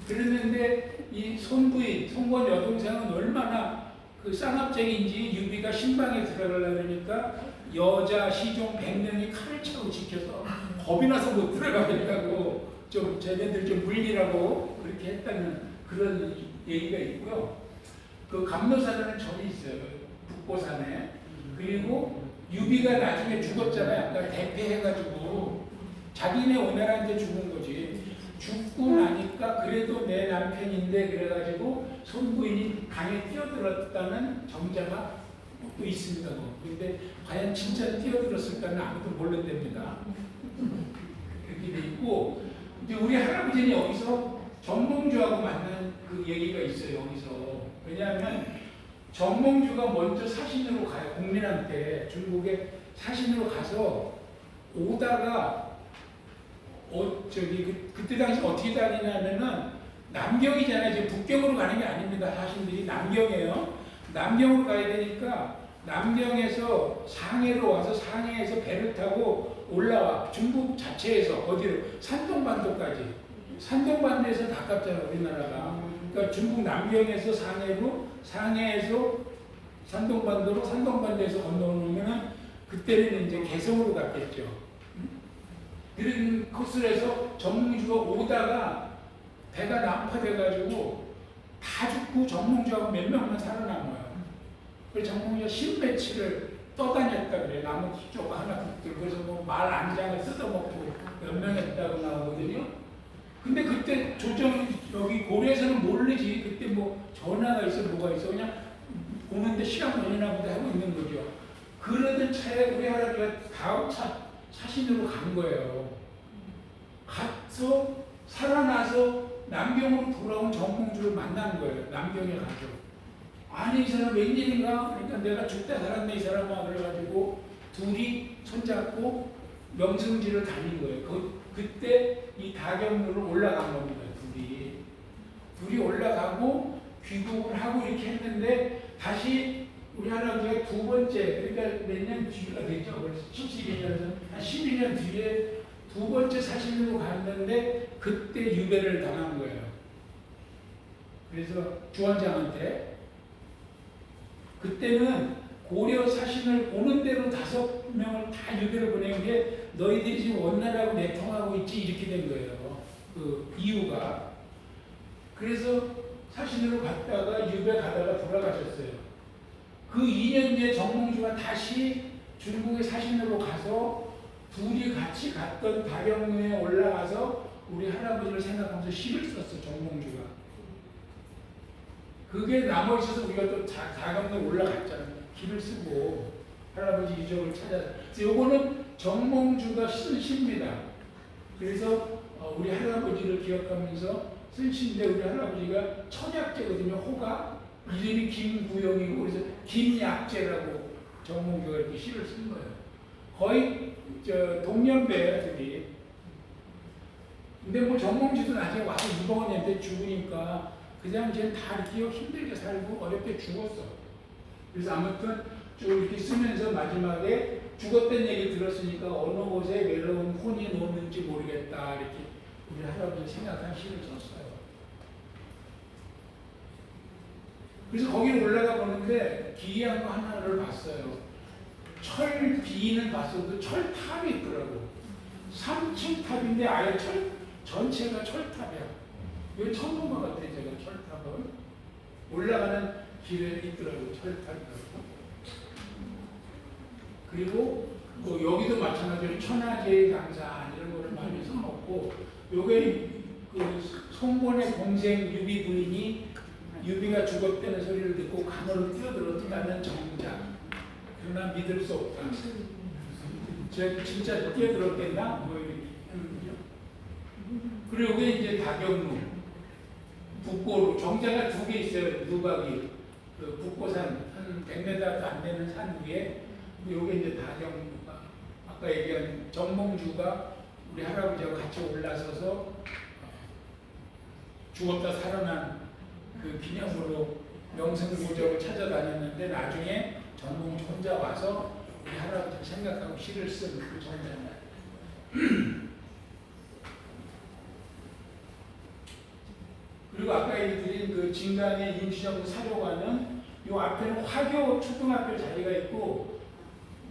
그랬는데 이 손부인, 송권 여동생은 얼마나 그 쌍압쟁인지 유비가 신방에 들어가려고 그러니까 여자 시종 100명이 칼을 차고 지켜서 겁이 나서 못 들어가겠다고 좀 쟤네들 좀 물리라고 그렇게 했다는 그런 얘기가 있고요. 그 감로산에는 절이 있어요. 북보산에. 그리고 유비가 나중에 죽었잖아요. 아까 대패해가지고 자기네 오나라한테 죽은 거지. 죽고 나니까 그래도 내 남편인데 그래가지고 손부인이 강에 뛰어들었다는 정자가 또 있습니다. 그런데 과연 진짜 뛰어들었을까는 아무도 모른답니다. 그렇게 돼 있고 이제 우리 할아버지는 여기서 정몽주하고 만난 그 얘기가 있어요. 여기서. 왜냐하면 정몽주가 먼저 사신으로 가요. 공민왕 때 중국에 사신으로 가서 오다가 그때 당시 어떻게 다니냐면은 남경이잖아요. 지금 북경으로 가는 게 아닙니다. 사신들이 남경이에요. 남경으로 가야 되니까 남경에서 상해로 와서 상해에서 배를 타고 올라와. 중국 자체에서 어디로? 산동반도까지. 산동반도에서 가깝잖아 우리나라가. 그러니까 중국 남경에서 상해로, 상해에서 산동반도로, 산동반도에서 건너오면은 그때는 이제 개성으로 갔겠죠. 그런 코스에서 정몽주가 오다가 배가 난파돼가지고 다 죽고 정몽주하고 몇 명만 살아남아요. 그래서 정몽주가 신매치를 떠다녔다 그래요. 나무 쪽 하나 들고 그래서 뭐 말 안장을 뜯어먹고 몇 명 했다고 나오거든요. 근데 그때 조정 여기 고려에서는 모르지. 그때 뭐 전화가 있어 뭐가 있어 그냥 오는데 시간 걸리나 보다 하고 있는 거죠. 그러던 차에 우리 할아버지가 다음 사신으로 간 거예요. 가서 살아나서 남경으로 돌아온 정몽주를 만난 거예요. 남경에 가서. 아니 이 사람 웬일인가? 그러니까 내가 죽다 살았네 이 사람아. 그래가지고 둘이 손잡고 명승지를 다닌 거예요. 그때 이 다경로를 올라간 겁니다. 둘이 올라가고 귀국을 하고 이렇게 했는데 다시 우리 할아버지가 두 번째 그러니까 몇 년 뒤가 됐죠. 벌써 72년에서 한 12년 뒤에 두 번째 사신으로 갔는데 그때 유배를 당한 거예요. 그래서 주원장한테 그때는 고려 사신을 오는 대로 5명을 다 유배를 보낸 게 너희들이 지금 원나라하고 내통하고 있지 이렇게 된 거예요. 그 이유가. 그래서 사신으로 갔다가 유배 가다가 돌아가셨어요. 그 2년 뒤에 정몽주가 다시 중국의 사신으로 가서 둘이 같이 갔던 다경로에 올라가서 우리 할아버지를 생각하면서 시를 썼어. 정몽주가. 그게 남아있어서 우리가 또 다경로에 올라갔잖아요. 길을 쓰고 할아버지 유적을 찾아서. 요거는 정몽주가 쓴 시입니다. 그래서 우리 할아버지를 기억하면서 쓴 시인데 우리 할아버지가 천약제거든요. 호가 이름이 김구영이고 그래서 김약제라고 정몽주가 이렇게 시를 쓴 거예요. 거의 동년배들이. 근데 뭐 정몽주도 나중에 와서 이봉원한테 죽으니까 그 당시엔 다 이렇게 힘들게 살고 어렵게 죽었어. 그래서 아무튼 쭉 이렇게 쓰면서 마지막에 죽었던 얘기 들었으니까 어느 곳에 외로운 혼이 놓는지 모르겠다 이렇게 우리 할아버지 생각한 시를 썼어요. 그래서 거기 올라가 보는데 기이한 거 하나를 봤어요. 철비는 봤어도 철탑이 있더라고. 3층 탑인데 아예 전체가 철탑이야. 이거 처음 본 것 같아요. 제가 철탑을. 올라가는 길에 있더라고. 철탑이라고. 그리고 뭐 여기도 마찬가지로 천하제일 강산 이런 거를 많이 써먹고 요게 그 송본의 동생 유비 부인이 유비가 죽었다는 소리를 듣고 강으로 뛰어들었다는 정작. 그러나 믿을 수 없다. 제가 진짜 뛰어들었겠나? 뭐 이렇게 하는거죠. 그리고 여기 이제 다경루, 북고루, 정자가 2개 있어요. 누각이. 그 북고산, 한 100m도 안 되는 산 위에, 요게 이제 다경루가, 아까 얘기한 정몽주가 우리 할아버지하고 같이 올라서서 죽었다 살아난 그 기념으로 명승고적을 찾아다녔는데 나중에 정몽주 혼자 와서 우리 할아버지를 생각하고 시를 쓴 그 정자입니다. 그리고 아까 얘기드린 그 진간의 임시정부 사료관은 요 앞에는 화교 초등학교 자리가 있고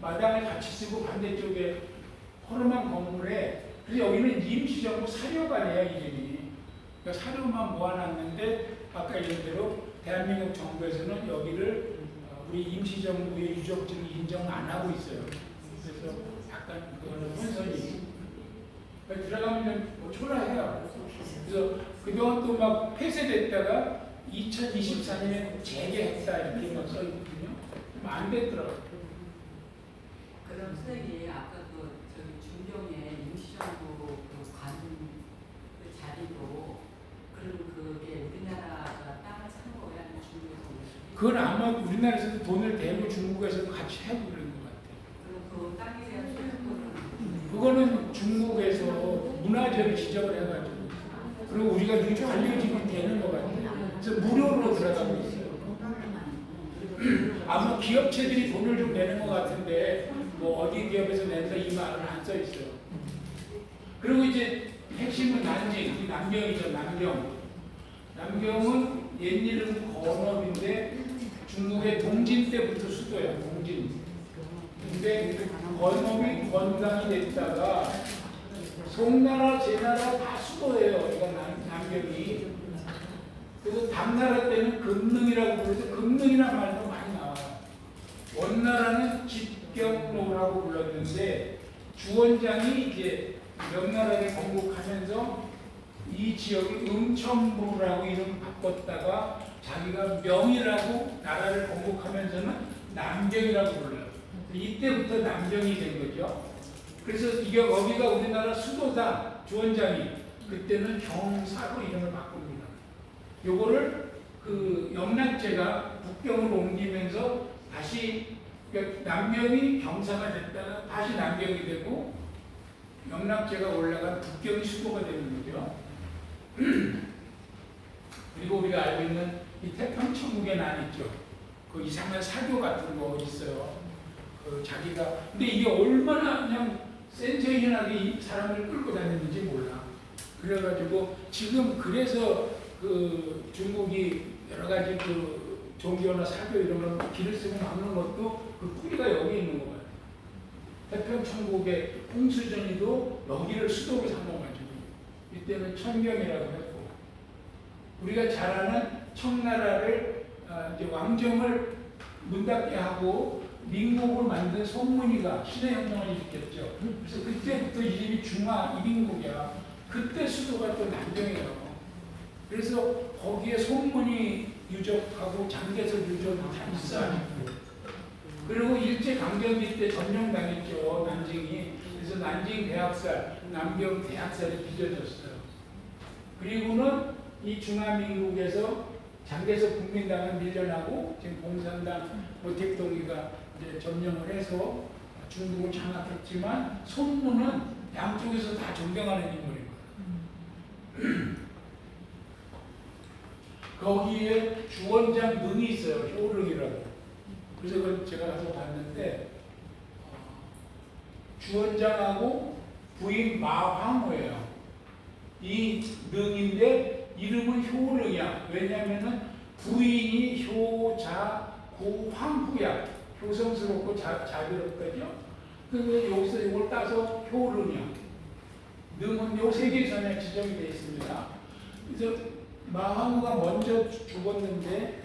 마당을 같이 쓰고 반대쪽에 허름한 건물에 그래서 여기는 임시정부 사료관이에요 이름이. 그러니까 사료만 모아놨는데 아까 얘기한 대로 대한민국 정부에서는 여기를 우리 임시정부의 유적지를 인정 안 하고 있어요. 그래서 약간 그거는 혼선이 들어가면 뭐 초라해요. 그래서 그동안 또 막 폐쇄됐다가 2024년에 재개했다 이렇게 막 써있거든요. 안 됐더라고요. 그럼 선생님 아까 그 저기 중경에 임시정부 그관 그 자리도 그럼 그게 우리나라가 땅을 산 거야 아니면 중국에서? 그건 아마 우리나라에서도 돈을 대고 중국에서도 같이 하고 그런 것 같아요. 그럼 그 땅에 대한 소유권은? 그거는 중국에서 문화재를 지정을 해가지고 그리고 우리가 이렇게 관리지면 되는 것 같아요. 그래서 무료로 들어가고 있어요. 아마 기업체들이 돈을 좀 내는 것 같은데 뭐 어디 기업에서 낸다 이 말은 안 써 있어요. 그리고 이제 핵심은 난징, 남경이죠. 남경은 옛 이름 건업인데 중국의 동진 때부터 수도야. 동진. 근데 건업이 건강이 됐다가 송나라, 제나라 다 수도예요. 그러니까 남경이. 그래서 당나라 때는 금능이라고 부르서 금능이라는 말도 많이 나와요. 원나라는 집경로라고 불렀는데 주원장이 이제 명나라를 건국하면서 이 지역을 음천부라고 이름 바꿨다가 자기가 명이라고 나라를 건국하면서는 남경이라고 불러요. 이때부터 남경이 된 거죠. 그래서 이게 여기가 우리나라 수도다. 주원장이 그때는 경사로 이름을 바꿉니다. 요거를 그 영락제가 북경으로 옮기면서 다시 남경이 경사가 됐다가 다시 남경이 되고 영락제가 올라간 북경이 수도가 되는 거죠. 그리고 우리가 알고 있는 이 태평천국의 난 있죠. 그 이상한 사교 같은 거 있어요. 그 자기가 근데 이게 얼마나 그냥 센세이션하게 이 사람을 끌고 다녔는지 몰라. 그래가지고 지금 그래서 그 중국이 여러 가지 그 종교나 사교 이런 걸 길을 쓰고 막는 것도 그 뿌리가 여기 있는 거 같아요. 태평천국의 홍수전이도 여기를 수도로 삼아가지고 이때는 천경이라고 했고 우리가 잘 아는 청나라를 이제 왕정을 문 닫게 하고 민국을 만든 송문이가 신해혁명을 일으켰죠. 그래서 그때부터 이름이 중화 이민국이야. 그때 수도가 또 남경이에요. 그래서 거기에 송문이 유적하고 장개석 유적이 다 있어요. 그리고 일제강점기 때 점령당했죠. 난징이. 그래서 난징 대학살, 남경 대학살이 빚어졌어요. 그리고는 이 중화민국에서 장개석 국민당은 밀려나고 지금 공산당 모택동이가 이제 점령을 해서 중국을 장악했지만 송문은 양쪽에서 다 존경하는 인물입니다. 거기에 주원장 능이 있어요. 효릉이라고. 그래서 그걸 제가 가서 봤는데 주원장하고 부인 마황후예요. 이 능인데 이름은 효릉이야. 왜냐하면 부인이 효자 고황후야. 효성스럽고 자비롭거든요. 그래서 여기서 이걸 따서 효릉이야. 능은 요 세계선에 지정이 되어 있습니다. 그래서 마황후가 먼저 죽었는데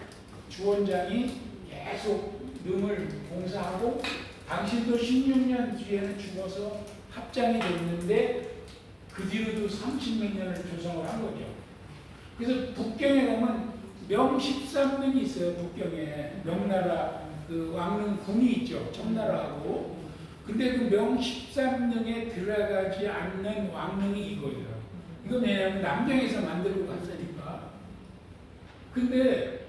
주원장이 계속 능을 봉사하고 당신도 16년 뒤에는 죽어서 합장이 됐는데 그 뒤로도 30몇 년을 조성을 한 거죠. 그래서 북경에 가면 명 13능이 있어요. 북경에 명나라 그 왕릉 궁이 있죠. 청나라하고. 근데 그 명 13능에 들어가지 않는 왕릉이 이거예요. 이건 왜냐하면 남경에서 만들고 갔으니까. 근데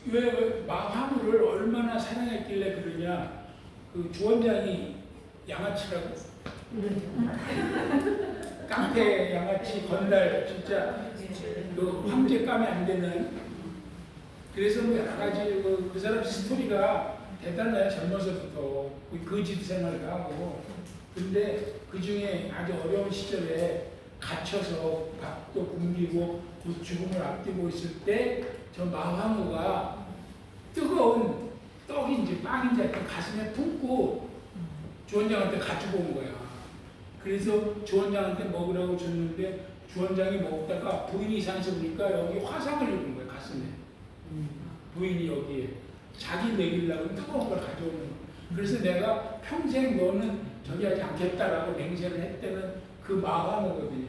왜 마황우를 얼마나 사랑했길래 그러냐. 그 주원장이 양아치라고. 깡패 양아치 건달 진짜 그 황제 까면 안 되는. 그래서 뭐 여러 가지 그 사람 스토리가 대단해요. 젊어서부터 거짓 생활을 하고. 근데 그 중에 아주 어려운 시절에 갇혀서 밥도 굶기고 죽음을 앞두고 있을 때 저 마황우가 뜨거운 떡인지 빵인지 하여튼 가슴에 품고 주원장한테 가지고 온 거야. 그래서 주원장한테 먹으라고 줬는데 주원장이 먹다가 부인이 이상해서 보니까 여기 화상을 입은 거야. 가슴에. 부인이 여기에. 자기 먹이려고 뜨거운 걸 가져오는 거야. 그래서 내가 평생 너는 저기 하지 않겠다라고 맹세를 했다는 그 마황우거든요.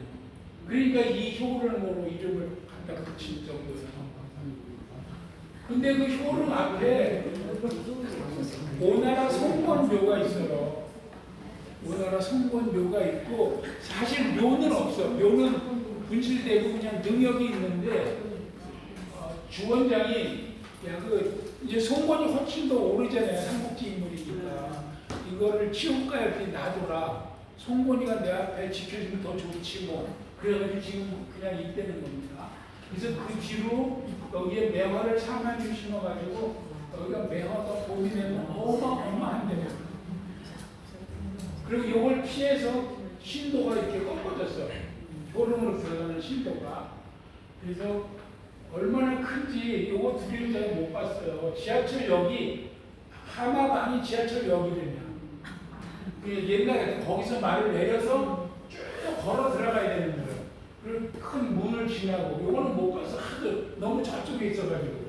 그러니까 이 효릉으로 이름을 갖다 붙인 정도예요. 근데 그 효릉 앞에 오나라 송권묘가 있어요. 오나라 송권묘가 있고 사실 묘는 없어. 묘는 분실되고 그냥 능력이 있는데 주원장이 이제 송권이 훨씬 더 오래잖아요. 삼국지 인물이니까 이거를 치울까 이렇게 놔둬라. 송권이가 내 앞에 지켜주면 더 좋지 뭐. 그래가지고 지금 그냥 입대는 겁니다. 그래서 그 뒤로 여기에 매화를 4만주 심어가지고 여기가 매화가 봄이 되면 어마어마한데 그리고 이걸 피해서 신도가 이렇게 꺾어졌어요. 효릉으로 들어가는 신도가. 그래서 얼마나 큰지 이거 두 개를 잘 못 봤어요. 지하철역이 하마방이 지하철역이거든요. 옛날에 거기서 말을 내려서 쭉 걸어 들어가야 되는 거예요. 그리고 큰 문을 지나고 이거는 못 가서 하도 너무 저쪽에 있어가지고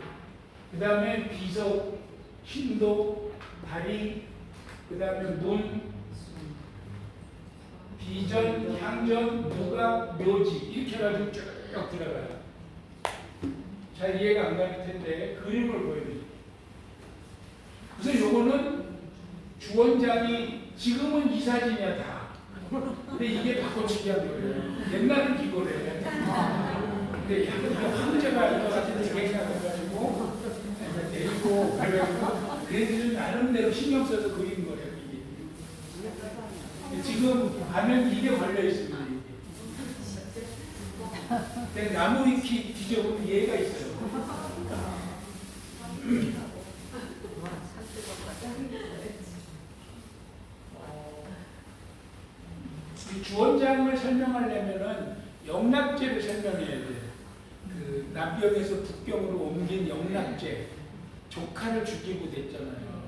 그 다음에 비석, 신도, 다리, 그 다음에 문, 비전, 향전, 누각, 묘지 이렇게 해가지고 쭉 들어가요. 잘 이해가 안 갈 텐데 그림을 보여드릴게요. 그래서 요거는 주원장이 지금은 이 사진이야 다. 근데 이게 바꿔치기 한 거예요. 옛날은 이거래. 근데 이게 황제가 이거 같은 생각해가지고 내리고 그래가지고 그래도 좀 나름대로 신경 써서 그린 거예요. 이게. 지금 가면 이게 걸려 있습니다. 이게. 나무 위키 뒤져보면 얘가 있어요. 이 주원장을 설명하려면은 영락제를 설명해야 돼요. 그 남경에서 북경으로 옮긴 영락제, 조카를 죽이고 됐잖아요.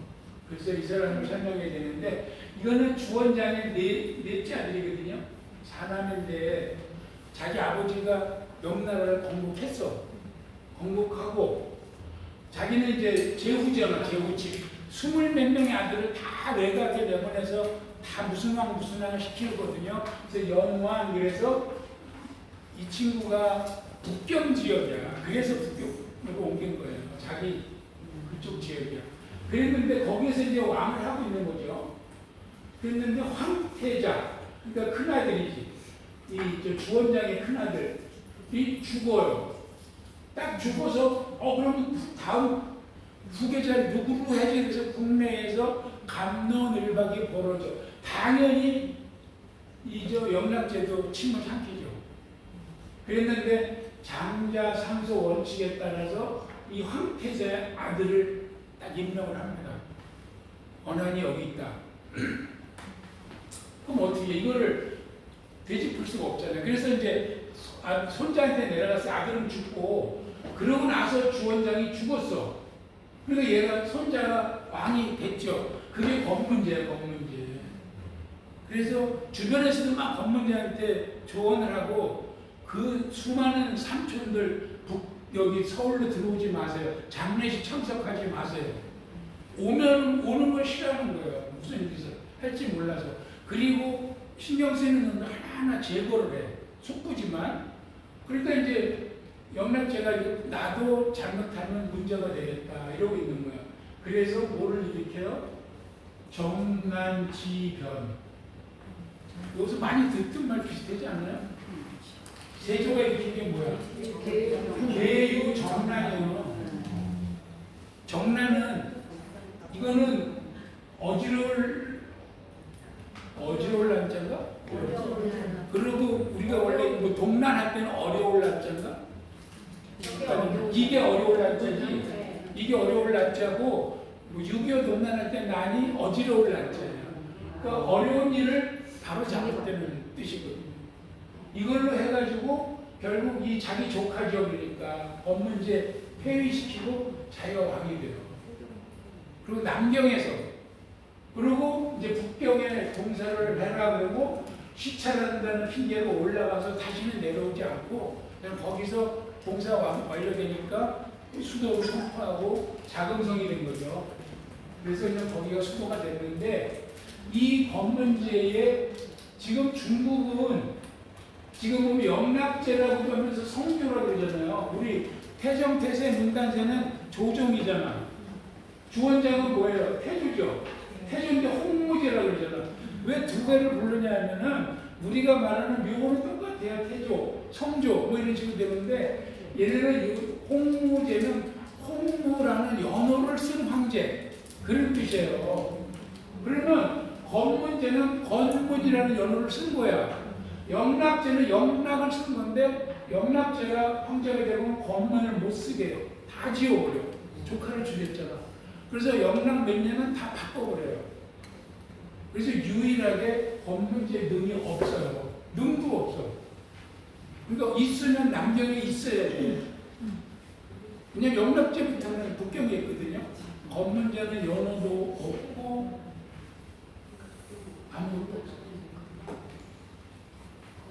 그래서 이 사람을 설명해야 되는데 이거는 주원장의 넷째 아들이거든요. 사남인데 자기 아버지가 명나라를 건국했어. 건국하고 자기는 이제 제후잖아, 제후집. 20몇 명의 아들을 다 외곽에 내보내서 다 무슨 왕 시키거든요. 그래서 영왕, 그래서 이 친구가 북경 지역이야. 그래서 북경으로 옮긴 거예요. 자기 그쪽 지역이야. 그랬는데 거기에서 이제 왕을 하고 있는 거죠. 그랬는데 황태자, 그러니까 큰아들이지. 이 주원장의 큰아들이 죽어요. 딱 죽어서 그럼 다음 후계자 누구로 해야지. 그래서 국내에서 갑론을박이 벌어져. 당연히 이저 영락제도 침을 삼키죠. 그랬는데 장자 상소 원칙에 따라서 이 황태자의 아들을 딱 임명을 합니다. 원한이 여기 있다. 그럼 어떻게 이거를 되짚을 수가 없잖아요. 그래서 이제 손자한테 내려가서 아들은 죽고 그러고 나서 주원장이 죽었어. 그러니까 얘가 손자가 왕이 됐죠. 그게 검문제예요, 검문제. 그래서 주변에서도 막 검문제한테 조언을 하고 그 수많은 삼촌들 여기 서울로 들어오지 마세요. 장례식 참석하지 마세요. 오는 걸 싫어하는 거예요. 무슨 일이서 할지 몰라서. 그리고 신경 쓰이는 놈들 하나하나 제거를 해. 속보지만. 그러니까 이제 영락제가 나도 잘못하면 문제가 되겠다 이러고 있는 거야. 그래서 뭐를 일으켜요? 정난지변. 여기서 많이 듣던 말 비슷하지 않나요? 세조가 일으킨 게 뭐야? 계유 정난이요. 정난은 이거는 어지러울 난자인가? 그리고 우리가 원래 뭐 동난할 때는 어려울 난자인가? 이게 어려울 난자지. 이게 어려울 난자고 뭐 6.25 동난할 때 난이 어지러울 난자예요. 그러니까 어려운 일을 바로 잡았다는 뜻이거든요. 이걸로 해가지고 결국 이 자기 조카 지역이니까 법문제 폐위시키고 자기가 왕이 돼요. 그리고 남경에서 그리고 이제 북경에 봉사를 해라 그러고 시찰한다는 핑계로 올라가서 다시는 내려오지 않고 그냥 거기서 봉사 완료되니까 수도를 선포하고 자금성이 된 거죠. 그래서 그냥 거기가 수도가 됐는데 이 법문제에 지금 중국은 지금 보면 영락제라고 하면서 성조라고 그러잖아요. 우리 태정, 태세, 문단세는 조정이잖아. 주원장은 뭐예요? 태조죠. 태조인데 홍무제라고 그러잖아. 왜 두 개를 부르냐 하면은 우리가 말하는 묘호는 똑같아요. 태조, 성조 뭐 이런 식으로 되는데 얘네는 홍무제는 홍무라는 연호를 쓴 황제 그런 뜻이에요. 그러면 건문제는 건문이라는 연호를 쓴 거야. 영락제는 영락을 쓴 건데 영락제가 황제가 되면 건문을 못 쓰게 해요. 다 지워버려. 조카를 죽였잖아. 그래서 영락 몇 년은 다 바꿔버려요. 그래서 유일하게 건문제 능이 없어요. 능도 없어. 그러니까 있으면 남경에 있어야 돼. 그냥 영락제부터는 북경에 있거든요. 건문제는 연호도 없고 아무것도 없어요.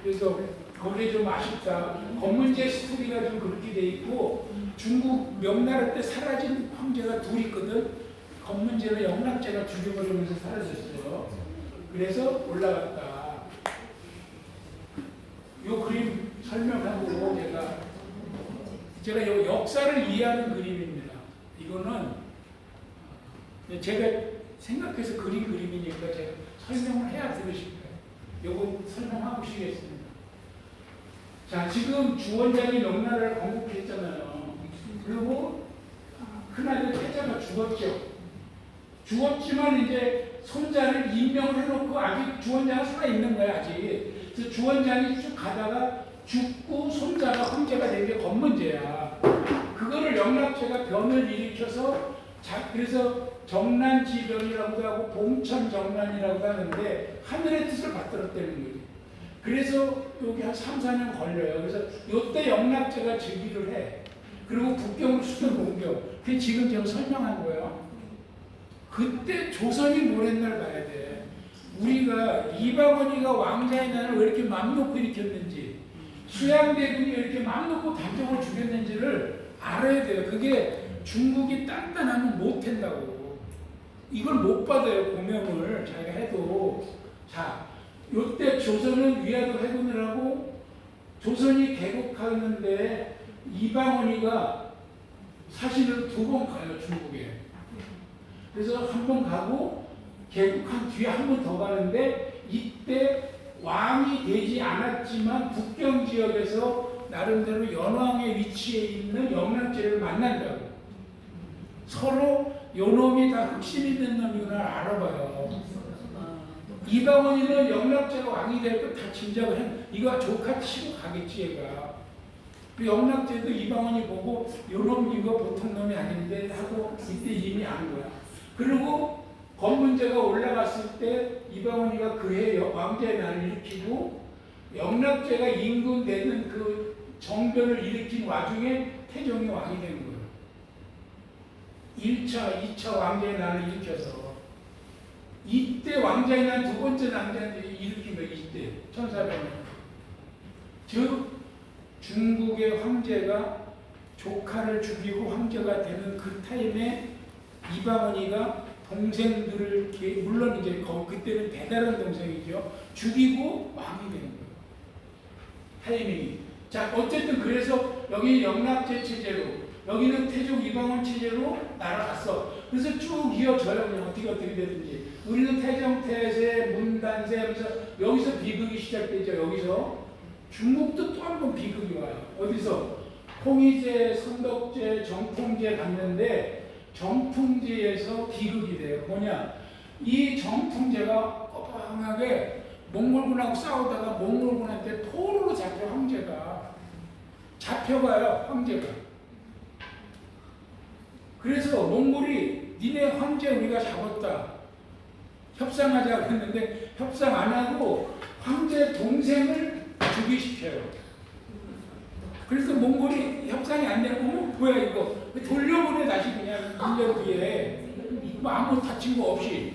그래서 그게 좀 아쉽다. 건문제 스토리가 좀 그렇게 돼 있고 중국 명나라 때 사라진 황제가 둘 있거든. 건문제는 영락제가 죽여버리면서 사라졌어요. 그래서 올라갔다. 요 그림 설명하고 제가 요 역사를 이해하는 그림입니다. 이거는 제가 생각해서 그린 그림이니까 제가 설명을 해야 들으실 거예요. 요거 설명하고 시겠습니다. 자, 지금 주원장이 명나라를 건국했잖아요. 그리고 큰아들 태자가 죽었죠. 죽었지만 이제 손자를 임명을 해놓고 아직 주원장은 살아있는 거야, 아직. 그래서 주원장이 쭉 가다가 죽고 손자가 황제가 된 게 건문제야. 그거를 영락제가 변을 일으켜서 그래서 정난지변이라고도 하고 봉천정난이라고도 하는데 하늘의 뜻을 받들었다는 거지. 그래서 여기 한 3, 4년 걸려요. 그래서 이때 영락제가 즉위를 해. 그리고 북경으로 수도 공격. 그게 지금 제가 설명한 거예요. 그때 조선이 뭘 했날 봐야 돼. 우리가 이방원이가 왕자의 난을 왜 이렇게 맘 놓고 일으켰는지, 수양대군이 왜 이렇게 맘 놓고 단종을 죽였는지를 알아야 돼요. 그게 중국이 단단하면 못 한다고. 이걸 못 받아요, 공명을 자기가 해도. 자, 요때 조선은 위화도 해군을 하고 조선이 개국하는데 이방원이가 사실은 2번 가요, 중국에. 그래서 한 번 가고 개국한 뒤에 한 번 더 가는데 이때 왕이 되지 않았지만 북경 지역에서 나름대로 연왕의 위치에 있는 영락제를 만난다고. 서로 요놈이 다 흑심 있는 놈이구나 알아봐요. 이방원이는 영락제가 왕이 될 거 다 짐작을 해. 이거 조카 치고 가겠지 얘가. 영락제도 이방원이 보고 요놈 이거 보통 놈이 아닌데 하고 이때 이미 안 거야. 그리고 건문제가 올라갔을 때 이방원이가 그해 왕제의 난을 일으키고 영락제가 임금되는 그 정변을 일으킨 와중에 태종이 왕이 된 거예요. 1차, 2차 왕제의 난을 일으켜서 이때 왕제의 난 2번째 왕제를 일으킨 거예요. 이때 1400년. 즉 중국의 황제가 조카를 죽이고 황제가 되는 그 타임에 이방원이가 동생들을 물론 이제 그때는 대단한 동생이죠. 죽이고 왕이 되는 거예요. 타이밍이. 자, 어쨌든 그래서 여기 영락제 체제로, 여기는 태종 이방원 체제로 날아갔어. 그래서 쭉 이어져요. 그냥 어떻게 되든지. 우리는 태종 태세, 문단세 하면서 여기서 비극이 시작되죠. 여기서 중국도 또 한 번 비극이 와요. 어디서? 홍희제, 선덕제, 정통제 갔는데 정통제에서 비극이 돼요. 뭐냐? 이 정통제가 뻔뻔하게 몽골군하고 싸우다가 몽골군한테 포로로 잡혀 황제가. 잡혀가요, 황제가. 그래서 몽골이 니네 황제 우리가 잡았다. 협상하자고 했는데 협상 안 하고 황제 동생을 즉위시켜요. 그래서 몽골이 협상이 안 되고 뭐야 이거 돌려보내 다시 그냥 1년 뒤에 뭐 아무 다친 거 없이.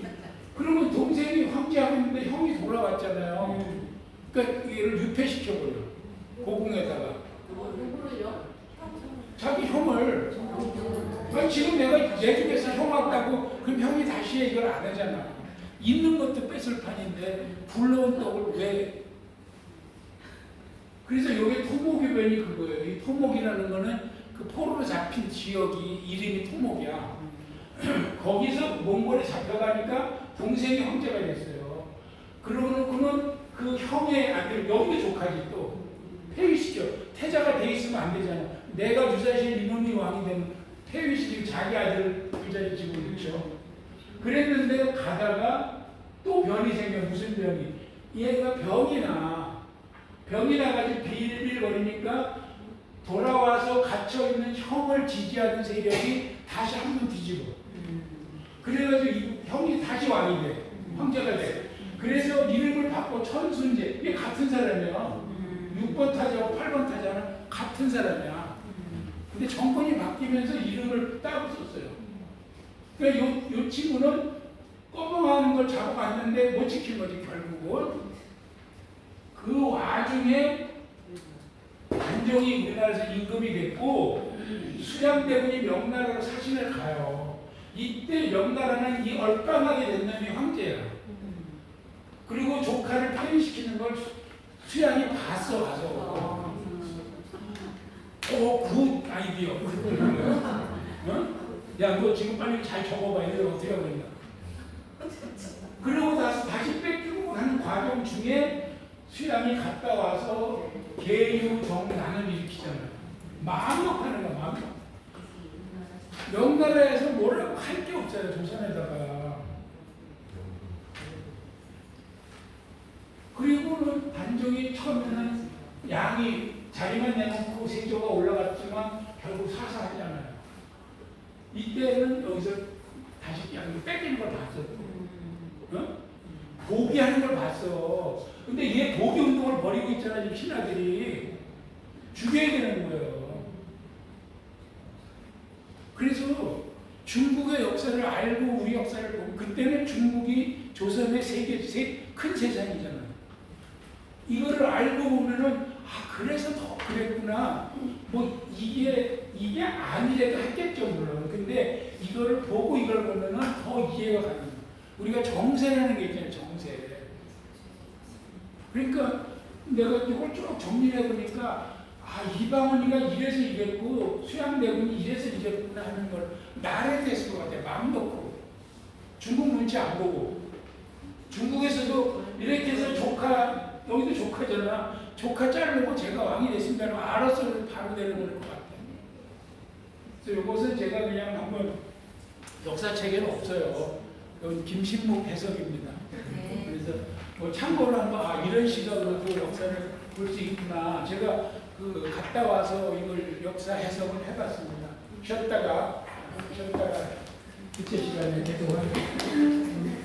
그러면 동생이 황제하고 있는데 형이 돌아왔잖아요. 그러니까 얘를 유폐시켜버려. 고궁에다가. 누구를요? 자기 형을. 아니, 지금 내가 내 집에서 형 왔다고 그럼 형이 다시 이걸 안 하잖아. 있는 것도 뺏을 판인데 불러온 떡을 왜. 그래서 여기 토목유변이 그거예요. 이 토목이라는 거는 그 포로로 잡힌 지역이 이름이 토목이야. 거기서 몽골에 잡혀가니까 동생이 황제가 됐어요. 그러고는 그 형의 아들, 여기 조카지 또 폐위시켜. 태자가 돼 있으면 안 되잖아. 내가 유사시에 이놈이 왕이 되면 폐위시키고 자기 아들을 그 자리에 지고 있죠. 그랬는데 가다가 또 변이 생겨. 무슨 변이? 얘가 병이 나가지고 빌빌거리니까 돌아와서 갇혀있는 형을 지지하는 세력이 다시 한 번 뒤집어. 그래가지고 형이 다시 왕이 돼. 황제가 돼. 그래서 이름을 바꿔 천순제. 이게 같은 사람이야. 6번 타자하고 8번 타자는 같은 사람이야. 근데 정권이 바뀌면서 이름을 따로 썼어요. 그러니까 요 친구는 꺼멍하는 걸 잡아갔는데 못 지킨 거지, 결국은. 그 와중에 단종이 우리나라에서 임금이 됐고 수양대군이 명나라로 사신을 가요. 이때 명나라는 이 얼빵하게 된 놈이 황제야. 그리고 조카를 폐위시키는 걸 수양이 봤어 가서. 굿 아이디어. 어? 야, 너 지금 빨리 잘 적어봐. 이걸 어떻게 하고 있나. 그러고 나서 다시 뺏기고 하는 과정 중에 수양이 갔다 와서 계유정난을 일으키잖아요. 마음먹하는 거야, 마음먹. 명나라에서 뭐라고 할 게 없잖아요, 조선에다가. 그리고는 단종이 처음에는 양이 자리만 내놓고 세조가 올라갔지만 결국 사사하잖아요. 이때는 여기서 다시 양이 뺏기는 걸 봤어. 어? 보기하는 걸 봤어. 근데 얘 보기 운동을 벌이고 있잖아, 지금 신하들이. 죽여야 되는 거예요. 그래서 중국의 역사를 알고 우리 역사를 보고, 그때는 중국이 조선의 큰 세상이잖아요. 이거를 알고 보면은, 아, 그래서 더 그랬구나. 뭐, 이게 아니래도 했겠죠, 물론. 근데 이걸 보고 이걸 보면은 더 이해가 가는 거예요. 우리가 정세라는 게 있잖아요, 정세. 그러니까 내가 이걸 쭉 정리해 보니까, 아, 이방원이가 이래서 이랬고, 수양대군이 이래서 이랬구나 하는 걸 나래 됐을 것 같아요. 마음 놓고. 중국 눈치 안 보고. 중국에서도 이렇게 해서 조카, 여기도 조카잖아. 조카 자르고 제가 왕이 됐습니다는 알아서 바로 내려보낼 것 같아요. 그래서 이것은 제가 그냥 한번 역사책에는 없어요. 이건 김신묵 해석입니다. 그래서 뭐 참고로 한번, 아, 이런 시각으로도 역사를 볼 수 있구나. 제가 갔다 와서 이걸 역사 해석을 해봤습니다. 쉬었다가 그때 시간에 계속 하겠습니다.